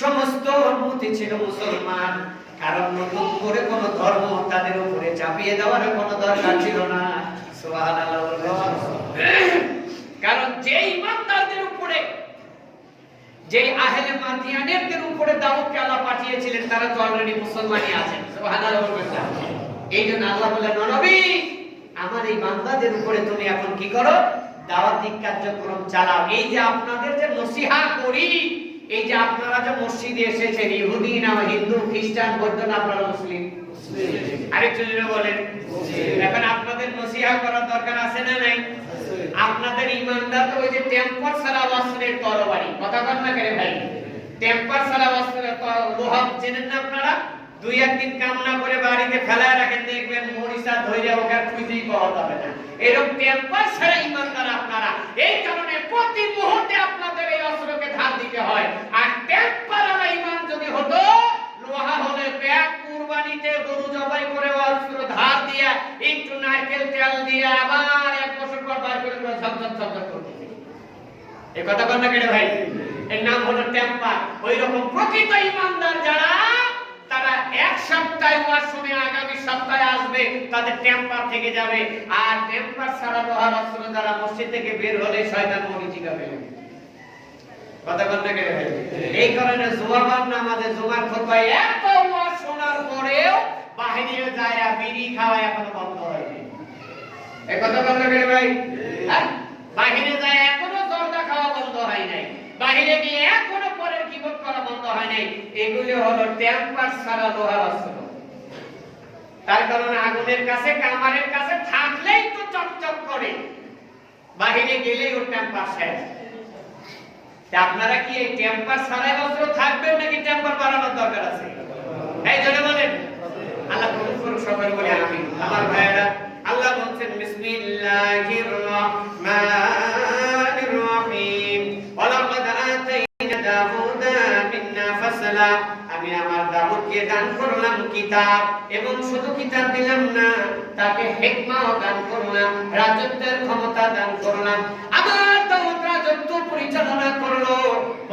সমস্ত উম্মতই ছিল মুসলমান। কারণ নতুন করে কোন ধর্ম তাদের উপরে চাপিয়ে দেওয়ার কোনো দরকার ছিল না। সুবহানাল্লাহ বলবেন। কারণ যে ইমানদারদের উপরে, যে আহলে মাদিয়ানের উপরে দাউদকে আল্লাহ পাঠিয়েছিলেন তারা তো অলরেডি মুসলমানই আছেন। সুবহানাল্লাহ বলবেন। এইজন্য আল্লাহ বললেন নবী আমার এই বান্দাদের উপরে তুমি এখন কি করো? দাওয়াতি কার্যক্রম চালাও। এই যে আপনাদের যে নসিহত করি, এই যে আপনারা যে মসজিদে এসেছেন, ইহুদি না হিন্দু খ্রিস্টান বৌদ্ধ না আপনারা মুসলিম? আরেকটু জোরে বলেন। এখন আপনাদের নসিহত করার দরকার আছে না নাই? আপনাদের ঈমানদার তো ওই যে টেম্পার ছাড়া অস্ত্রের তরবারি। কথা বল না করে ভাই। টেম্পার ছাড়া অস্ত্রের লোহা চেনেন না আপনারা? দুই একদিন কামনা করে বাড়িতে ফেলায় রাখেন, দেখবেন মরিচা ধইরা ওকে খুঁজেই পাওয়া যাবে না। এরকম টেম্পার ছাড়া ঈমানদার আপনারা। এই কারণে প্রতি মুহূর্তে আপনাদের এই অস্ত্রকে ধার দিতে হয়। আর টেম্পার ওয়ালা ঈমান যদি হতো, লোহা হলে প্যাক কুরবানিতে গরু জবাই করে অস্ত্র ধার দিয়া একটু নারকেল তেল দিয়ে আবার এক বছর পর বার করে ঝকঝক ঝকঝক করতে। এই কথা বল না কেন ভাই? এর নাম হলো টেম্পার। ওই রকম প্রকৃত ঈমানদার যারা, তারা এক সপ্তাহে ওয়াজ শুনে আগামী সপ্তাহে আসবে, তাদের টেম্পার থেকে যাবে। আর টেম্পার ছাড়া লোহার অস্ত্র দ্বারা মসজিদ থেকে বের হলে শয়তান মরিচিকা ফেলে। কথা বল না কেন ভাই? এই কারণে জুমার নামাজে জুমার খুতবায় এত ওয়াজ শোনার পরেও বাহিরে যায় বিড়ি খাওয়া এখনো বন্ধ হয়নি। এই কথা বল না কেন ভাই? হ্যাঁ, বাহিরে যায় এখনো জর্দা খাওয়া বন্ধ হয় নাই, বাহিরে গিয়ে এখনো পরের গীবত করা বন্ধ হয় নাই। এগুলি হলো টেম্পার ছাড়া লোহার অস্ত্র। তার কারণে আগুনের কাছে, কামারের কাছে থাকলেই তো চকচক করে, বাহিরে গেলেই ওর টেম্পার শেষ। আপনারা কি এই টেম্পার ছাড়াই অস্ত্র থাকবেন নাকি টেম্পার বাড়ানোর দরকার আছে? এই জন্য বলেন আল্লাহ কবুল করুন, সবাই বলে আমিন। আমার ভাইয়েরা, আল্লাহ বলছেন বিসমিল্লাহির রহমানির রহিম ওয়ালাকাদ আতাইনা দাউদা মিন্না ফাসলা। আমি আমার দাউদকে দান করলাম কিতাব, এবং শুধু কিতাব দিলাম না, তাকে হিকমাও দান করলাম, রাজত্বের ক্ষমতা দান করলাম। আমার দাউদ রাজত্ব পরিচালনা করলো।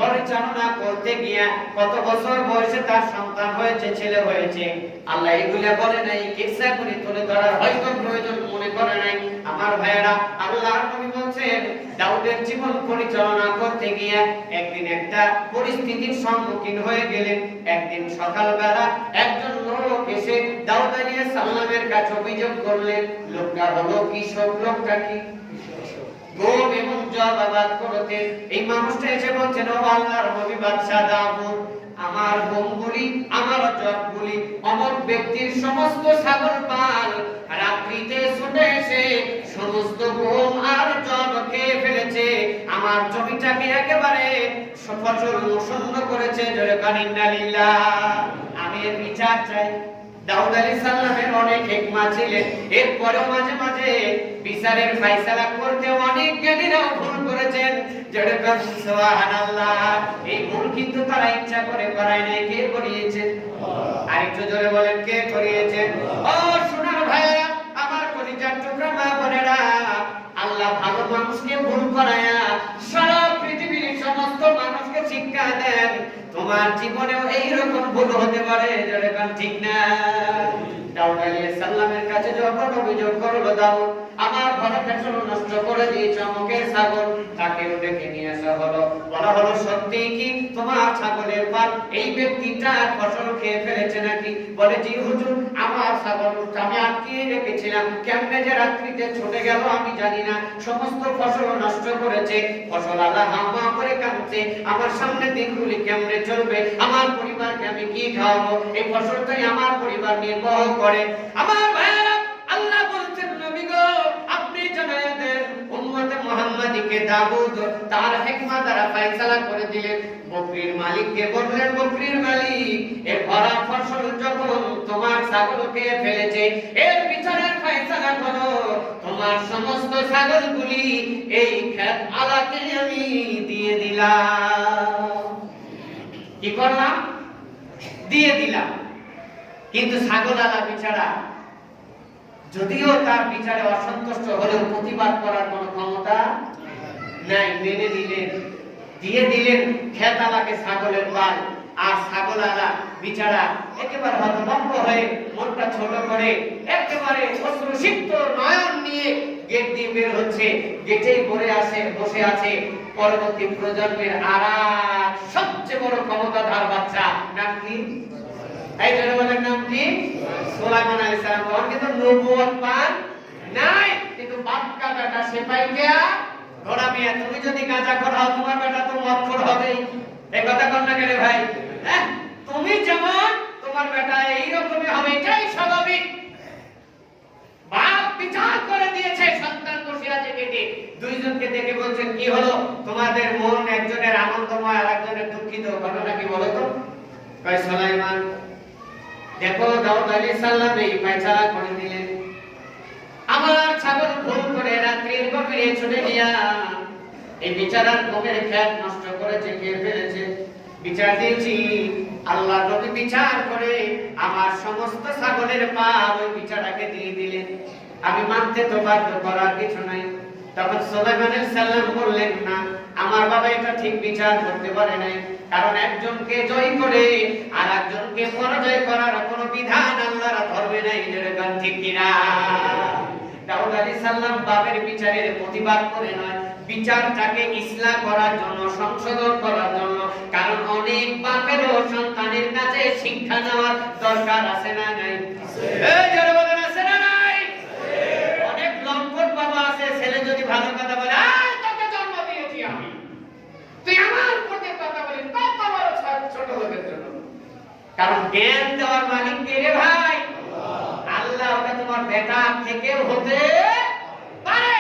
পরিচালনা করতে গিয়ে কত বছর বয়সে তার সন্তান হয়েছে, ছেলে হয়েছে, আল্লাহ এগুলা বলে নাই, কিসা করে তুলে ধরার হয়তো প্রয়োজন মনে করে নাই। আমার ভাইয়েরা, আল্লাহর নবী বলছেন দাউদের জীবন পরিচালনা করতে গিয়ে একদিন একটা পরিস্থিতির সম্মুখীন হয়ে গেলেন। একদিন সকালবেলা একজন লোক এসে দাউদ আলাইহিস সালামের কাছে অভিযোগ করলেন। লোকটা হলো কৃষক। লোকটা কি? গম এবং জব আবাদ করতে। এই মানুষটা এসে বলছেন, ও আল্লাহর নবী বাদশা দাউদ, আমার গমগুলি, আমার জবগুলি অমর ব্যক্তির সমস্ত ছাগল পাল রাত্রিতে ছুটে এসে সমস্ত গম আর জব খেয়ে ফেলে জমিটাকে একেবারে ফসল শূন্য করেছে। জোরে কান ইন্নালিল্লাহ। আমি এর বিচার চাই। দাউদ আলাইহিস সালামের অনেক হিকমত ছিলেন, এরপরেও মাঝে মাঝে বিচারের ফয়সালা করতে অনেক জ্ঞানীরাও ভুল করেছেন। জোরে কান সুবহানাল্লাহ। এই ভুল কিন্তু তারা ইচ্ছা করে করায় নাই। কে করিয়েছেন? আরেকটু জোরে বলেন, কে করিয়েছেন? ও সোনার ভাইরা, আমার কলিজার টুকরা মা বোনেরা, আল্লাহ ভালো মানুষকে ভুল করায়া সারা পৃথিবীর সমস্ত মানুষকে শিক্ষা দেন তোমার জীবনেও এইরকম ভুল হতে পারে। জোরে কান ঠিক না? দাউদ আলাইহিস সালামের কাছে যখন অভিযোগ করলো, দাউদ আমার ঘরে ফসল নষ্ট করে দিয়েছে অমুকের ছাগল, তাকে ডেকে নিয়ে আসা হলো। বলা হলো, সত্যি কি তোমার ছাগলের পাল এই ব্যক্তিটা ফসল খেয়ে ফেলেছে নাকি? বলে, জি হুজুর, আমার ছাগল আমি আটকিয়ে রেখেছিলাম, কেমনে যে রাত্রিতে ছুটে গেল আমি জানি না, সমস্ত ফসল নষ্ট করেছে। ফসল আল্লাহ হাওয়া করে কাঁদছে, আমার সামনে দিনগুলি কেমনে চলবে, আমার পরিবারকে আমি কি খাওয়াবো, এই ফসলটাই আমার পরিবার নির্বাহ করে। আমার ভাইরা, আল্লাহ বলছেন, নবী গো আপনি জানায় দেন উম্মতে মুহাম্মাদীকে দাউদ তার হিকমত দ্বারা ফয়সালা করে দিলেন। বকরির মালিককে বললেন, বকরির মালিক, এর ভরা ফসল যখন তোমার ছাগলকে ফেলেছে, এর বিচারের ফয়সালা করো। তোমার সমস্ত ছাগলগুলি এই ক্ষেত আলাকে আমি দিয়ে দিলাম। কি করলাম? দিয়ে দিলাম। কিন্তু ছাগল আলা বিচারা যদিও তার বিচারে অসন্তুষ্ট হলেও প্রতিবাদ করার কোনো ক্ষমতা নাই, মেনে নিলেন, দিয়ে দিলেন খেতালাকে ছাগলের পাল। আর ছাগল আলা বিচারা একেবারে হতভম্ব হয়ে মনটা ছোট করে একেবারে অশ্রুসিক্ত নয়ন নিয়ে গেট দিয়ে বের হচ্ছে। গেটেই বসে আছে পরবর্তী প্রজন্মের আর সবচেয়ে বড় ক্ষমতাধর বাচ্চা। নাম কি? এই জনগণের নাম কি? সুলাইমান আলাইহিস সালাম। ওর কিন্তু নবুয়ত পান নাই, কিন্তু বাক্কা বেটা সেপাই গিয়া ঘোড়া মিয়া। তুমি যদি গাঁজা খোর হও, তোমার বেটা তো মদ খোর হবেই। এই কথা কোন না কেন ভাই? হ্যাঁ, তুমি যেমন তোমার বেটা এইরকমই হবে, এটাই স্বাভাবিক। বাপ বিচার করে দিয়েছে, সন্তান বসে আছে গেটে, দুইজনকে দেখে বলছেন, কি হলো তোমাদের মন একজনের আনন্দময় আর একজনের দুঃখিত, ঘটনা কি বলো তো? কয়, সুলাইমান দেখো দাউদ আলাইহিস সালাম এই ফয়সালা করে দিলেন, আমার ছাগল ভুল করে রাত্রির গভীরে ছুটে গিয়া এই বিচারার গমের ক্ষেত নষ্ট করেছে, খেয়ে ফেলেছে। বিচার দিয়েছি, আল্লাহ নবী বিচার করে আমার সমস্ত ছাগলের পাল ওই বিচারাকে দিয়ে দিলেন। আমি মানতে তো বাধ্য, করার কিছু নাই। তখন সুলাইমান আলাইহিস সালাম বললেন, না, আমার বাবা এটা ঠিক বিচার করতে পারে নাই, কারণ একজনকে জয় করে আর একজনকে পরাজয় করার কোনো বিধান আল্লাহর ধর্মে নাই। যেরকম ঠিক কিনা? দাউদ আলাইহিস সালাম বাবার বিচারের প্রতিবাদ করে নয়, বিচারটাকে ইসলাম করার জন্য, সংশোধন করার জন্য। কারণ অনেক বাপেরও সন্তানের কাছে শিক্ষা নেওয়ার দরকার আছে না নাই? এই যারা বলেন আছে না নাই? অনেক লম্পট বাবা আছে, ছেলে যদি ভালো কথা বলে, তোকে জন্ম দিয়েছি আমি, তুই আমার প্রতি কথা বলিস, কত বড় ছোট লোকের জন্য। কারণ জ্ঞান দেওয়ার মালিক কে রে ভাই? আল্লাহ। ওটা তোমার বেটা থেকেও হতে পারে।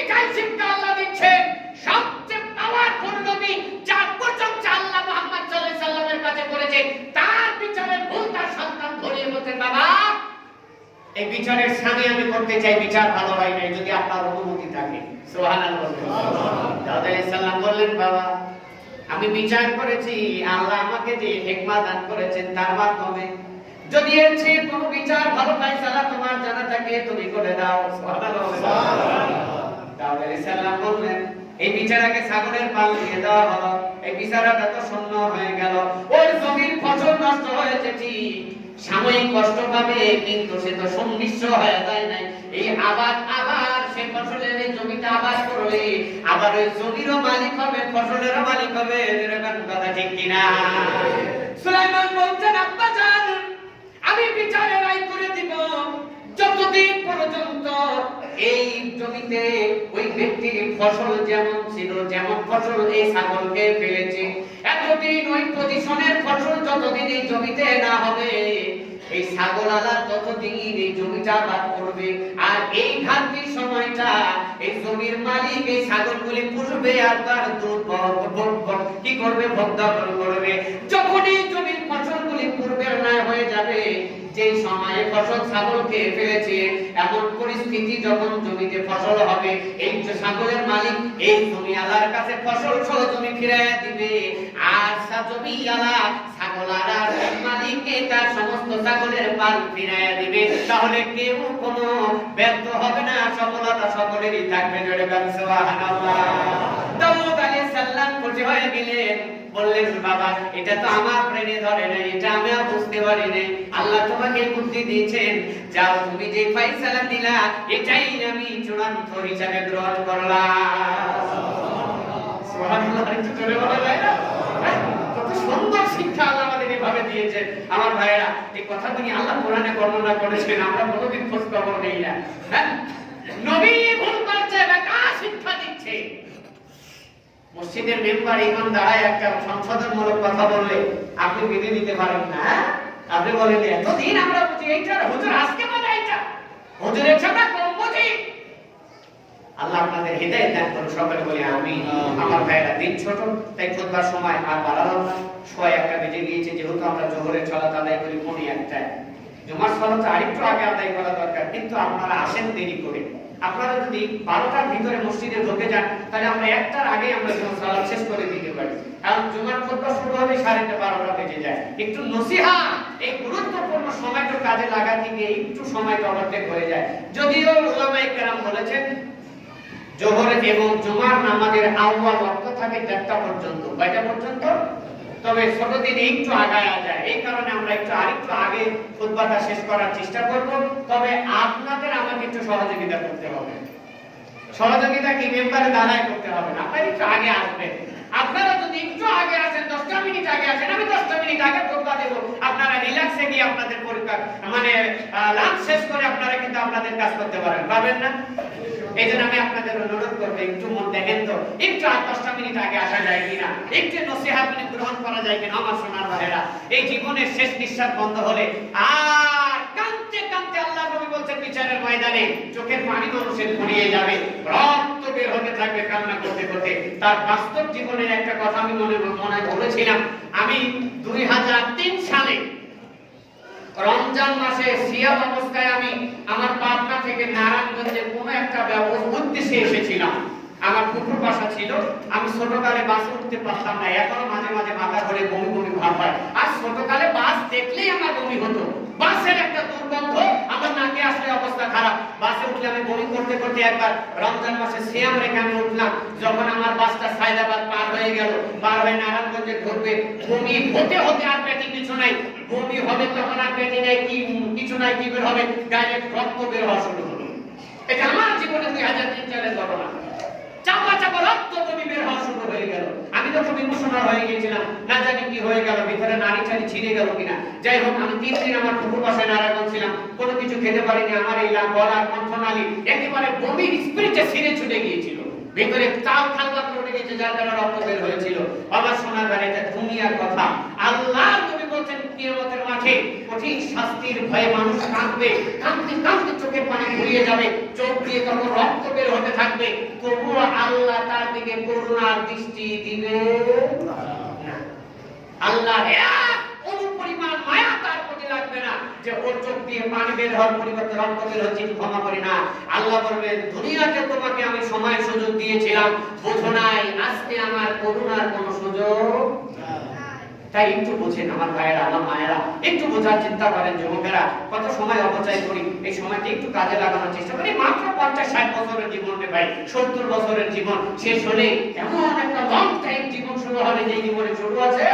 এটাই শিক্ষা আল্লাহ দিচ্ছেন। সবচেয়ে পাওয়ারফুল নবী, যার প্রশংসা আল্লাহ মুহাম্মদ সাল্লাল্লাহু আলাইহি সাল্লামের কাছে করেছে, তার বিচারের ভুল তার সন্তান ধরিয়ে বলছেন, বাবা এই বিচারের সামনে আমি করতে চাই, বিচার ভালো হয় নাই, যদি আপনার অনুমতি থাকে। সুবহানাল্লাহ। দাউদ আলাইহিস সালাম বললেন, বাবা আমি বিচার করেছি, আল্লাহ আমাকে যে হিকমত দান করেছেন তার মাধ্যমে, যদি এর চেয়ে কোনো বিচার ভালো ফয়সালা তোমার জানা থাকে তুমি করে দাও। সুবহানাল্লাহ। দাউদ আলাইহিস সালাম বললেন, এই বিচারাকে ছাগলের পাল দিয়ে দেওয়া হলো, এই বিচারাটা তো শূন্য হয়ে গেল। ওর জমির ফসল নষ্ট হয়েছে ঠিক, সাময়িক কষ্ট পাবে, কিন্তু সে তো সংনিশ্চ হয়ে যায় নাই। এই আবার সে ফসলের এই জমিটা আবাদ করলে আবার ওই জমিরও মালিক হবে, ফসলেরও মালিক হবে। এরকম কথা ঠিক কিনা? সুলাইমান বলছেন, আব্বা জান আমি বিচারে রায় করে দিব, যতদিন পর্যন্ত এই জমিতে ওই ব্যক্তির ফসল যেমন ছিল, যেমন ফসল এই ছাগলকে ফেলেছে, এতদিন ওই পজিশনের ফসল যতদিন এই জমিতে না হবে, এই ছাগল আলা ততদিন এই জমিটা আবাদ করবে, আর এই ঘাটতির সময়টা এই জমির মালিক এই ছাগলগুলি পুষবে আর তার দুধ কি করবে, ভোক্তাপন করবে। যখন এই জমির ফসলগুলি পূর্বের ন্যায় হয়ে যাবে, যে সময়ে ফসল ছাগল খেয়ে ফেলেছে, এমন পরিস্থিতি যখন জমিতে ফসল হবে, এই যে ছাগলের মালিক এই জমি আলার কাছে ফসল সহ জমি ফিরাইয়া দিবে, আর জমি আলা ছাগল আলার মালিককে তার সমস্ত ছাগলের পাল ফিরাইয়া দিবে। তাহলে কেউ কোনো ব্যর্থ হবে না, সফলতা সকলেরই থাকবে। জোরে বলেন সুবহানাল্লাহ। দাউদ আলাইহিস সালাম খুশি হয়ে গেলেন, বললেন বাবা এটা তো আমার ব্রেনে ধরে নাই, এটা আমি বুঝতে পারি নাই, আল্লাহ তোমাকে বুদ্ধি দিয়েছেন, যাও তুমি যে ফয়সালা দিলা এটাই আমি চূড়ান্ত হিসাবে গ্রহণ করলাম। সুবহানাল্লাহ। একটু জোরে বলা যায় না? কত সুন্দর শিক্ষা আল্লাহ আমাদের এভাবে দিয়েছেন। আমার ভাইরা, এই কথাগুলি আল্লাহ কোরআনে বর্ণনা করেছেন, আমরা কোনোদিন খোঁজ খবর নেই না। হ্যাঁ, নবী ভুল করছে, বেকা শিক্ষা দিচ্ছে। মসজিদের মেম্বার ইমাম দাঁড়ায় একটা সংশোধনমূলক কথা বললে আপনি মেনে নিতে পারেন না। আপনি বলেন এতদিন আমরা বুঝি এইটা, হুজুর আজকে বলে এইটা, হুজুর এটা আমরা কম বুঝি। আল্লাহ আপনাদের হিদায়াত দান করুন, সকলে বলি আমিন। আমার ভাইরা, দিন ছোট, তাই খুতবার সময় আর বাড়ালাম না, 1:15 বেজে গিয়েছে। যেহেতু আমরা যোহরের সালাত আদায় করি 1:45, জুমার সালাত আরেকটু আগে আদায় করা দরকার, কিন্তু আপনারা আসেন দেরি করে। আপনারা যদি 12টার ভিতরে মসজিদে ঢুকে যান, তাহলে আমরা 1টার আগে আমরা সালাত শেষ করে দিতে পারি। কারণ জুমার খুতবা শুরু হবে 12:30 বেজে যায়। একটু নসিহত, এই গুরুত্বপূর্ণ সময়টা কাজে লাগাতে গিয়ে একটু সময়টা অর্ধেক হয়ে যায়। যদিও উলামায়ে কেরাম বলেছেন যোহর এবং জুমার নামাজের আউয়াল ওয়াক্ত থাকে 1:30 পর্যন্ত। কয়টা পর্যন্ত? তবে ছোট দিন একটু আগায়া যায়, এই কারণে আমরা আরেকটু আগে খুতবাটা শেষ করার চেষ্টা করব। তবে আপনাদের আমাকে একটু সহযোগিতা করতে হবে। সহযোগিতা কি মেম্বারে দাঁড়ায় করতে হবে না, আপনারা একটু আগে আসবেন। আপনারা যদি একটু আগে আসেন, 10টা মিনিট আগে আসেন, আমি 10টা মিনিট আগে খুতবা দেব, আপনারা রিল্যাক্সে গিয়ে আপনাদের পরীক্ষা লাঞ্চ শেষ করে আপনারা কিন্তু আপনাদের কাজ করতে পারবেন না? এই জন্য আমি আপনাদের অনুরোধ করবো, একটু মন দেখেন তো, একটু 10টা মিনিট আগে আসা যায় কিনা, একটু নসিহত গ্রহণ করা যায় কিনা। আমার সোনার ভাইরা, এই জীবনের শেষ নিঃশ্বাস বন্ধ হলে আর কাঁদতে কাঁদতে আল্লাহ নবী বলছেন বিচারের ময়দানে চোখের পানি মানুষের গড়িয়ে যাবে, রক্ত বের হতে থাকবে কান্না করতে করতে। তার বাস্তব জীবনের একটা কথা আমি মনে বলেছিলাম। আমি 2003 সালে রমজান মাসে সিয়াম অবস্থায় আমি আমার পাবনা থেকে নারায়ণগঞ্জে কোন একটা উদ্দেশ্যে এসেছিলাম। আমার পুকুর বাসা ছিল, আমি ছোটকালে বাসে উঠতে পারতাম না, এখনো মাঝে মাঝে মাথা ঘুরে বমি বমি ভাব হয়। আর ছোটকালে বাস দেখলেই আমার বমি হতো, বাসের একটা দুর্গন্ধ আমার নাকে আসলে অবস্থা খারাপ। বাসে উঠলে আমি বমি করতে করতে একবার রমজান মাসে সিয়াম রেখে আমি উঠলাম। যখন আমার বাসটা সায়দাবাদ পার হয়ে গেল, পার হয়ে নারায়ণগঞ্জে ঢুকবে, বমি হতে হতে আর পেটে কিছু নাই, বমি হবে তখন আর পেটে নাই কিছু নাই, কি বের হবে, ডাইরেক্ট রক্ত বের হওয়া শুরু হলো। এটা আমার জীবনে 2003 সালের ঘটনা। চাপা চাপা রক্ত বমি বের হওয়া শুরু হয়ে গেল। আমি তো খুব ইমোশনাল হয়ে গিয়েছিলাম, না জানি কি হয়ে গেল, ভিতরে নাড়ি চাড়ি ছিঁড়ে গেল কিনা। যাই হোক, আমি 3 দিন আমার পুকুর বাসায় নারায়ণগঞ্জ ছিলাম, কোনো কিছু খেতে পারিনি। আমার এই গলার কণ্ঠনালী একেবারে বমির স্পিরিটে ছিঁড়ে ছুটে গিয়েছিল, ভিতরে চাল খালবা করে গেছে, যার কারণে রক্ত বের হয়েছিল। আমার সোনার ভাই, এটা দুনিয়ার কথা। আল্লাহ নবী বলেন কিয়ামতের মাঠে কঠিন শাস্তির ভয়ে মানুষ কাঁদবে, কাঁদতে কাঁদতে চোখের পানি গড়িয়ে যাবে, চোখ দিয়ে তখন রক্ত বের হতে থাকবে, তবুও আল্লাহ তার দিকে করুণার দৃষ্টি দিবে না। আল্লাহর এক অনুপরিমাণ মায়া তার প্রতি লাগবে না যে ওর চোখ দিয়ে পানি বের হওয়ার পরিবর্তে রক্ত বের হচ্ছে, ক্ষমা করি না। আল্লাহ বলবেন দুনিয়াতে তোমাকে আমি সময় সুযোগ দিয়েছিলাম, বুঝো নাই, আজকে আমার করুণার কোনো সুযোগ। তাই একটু বুঝেন আমার ভাইয়েরা, আমার মায়েরা, একটু বোঝার চিন্তা করেন। যুবকেরা কত সময় অপচয় করি, এই সময়টা একটু কাজে লাগানোর চেষ্টা করি। মাত্র 50-60 বছরের জীবন রে ভাই, 70 বছরের জীবন শেষ হলে এমন একটা লং টাইম জীবন শুরু হবে, যে জীবনে শুরু আছে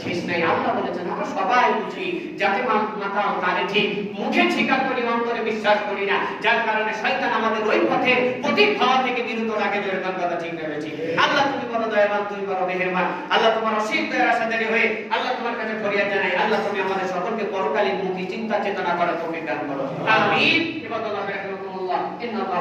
শেষ নাই। আল্লাহ বলেছেন আমরা সবাই বুঝি, যাতে মাথা তারে ঠিক, মুখে স্বীকার করি, অন্তরে বিশ্বাস করি না, যার কারণে শয়তান আমাদের ওই পথে প্রতীক হওয়া থেকে বিরত রাখে। জোরে কথা ঠিক না বেশি? আল্লাহ তুমি বড় দয়াবান, তুমি বড় মেহেরবান। আল্লাহ তোমার অসীম দয়ার আশাদারি হয়ে আল্লাহ তোমার কাছে ফরিয়াদ জানাই। আল্লাহ তুমি আমাদের সকলকে পরকালীন মুক্তি চিন্তা চেতনা করার তৌফিক দান করো। আমিন। ইবাদাল্লাহ রাহিমাহুল্লাহ। ইন্নাল্লাহ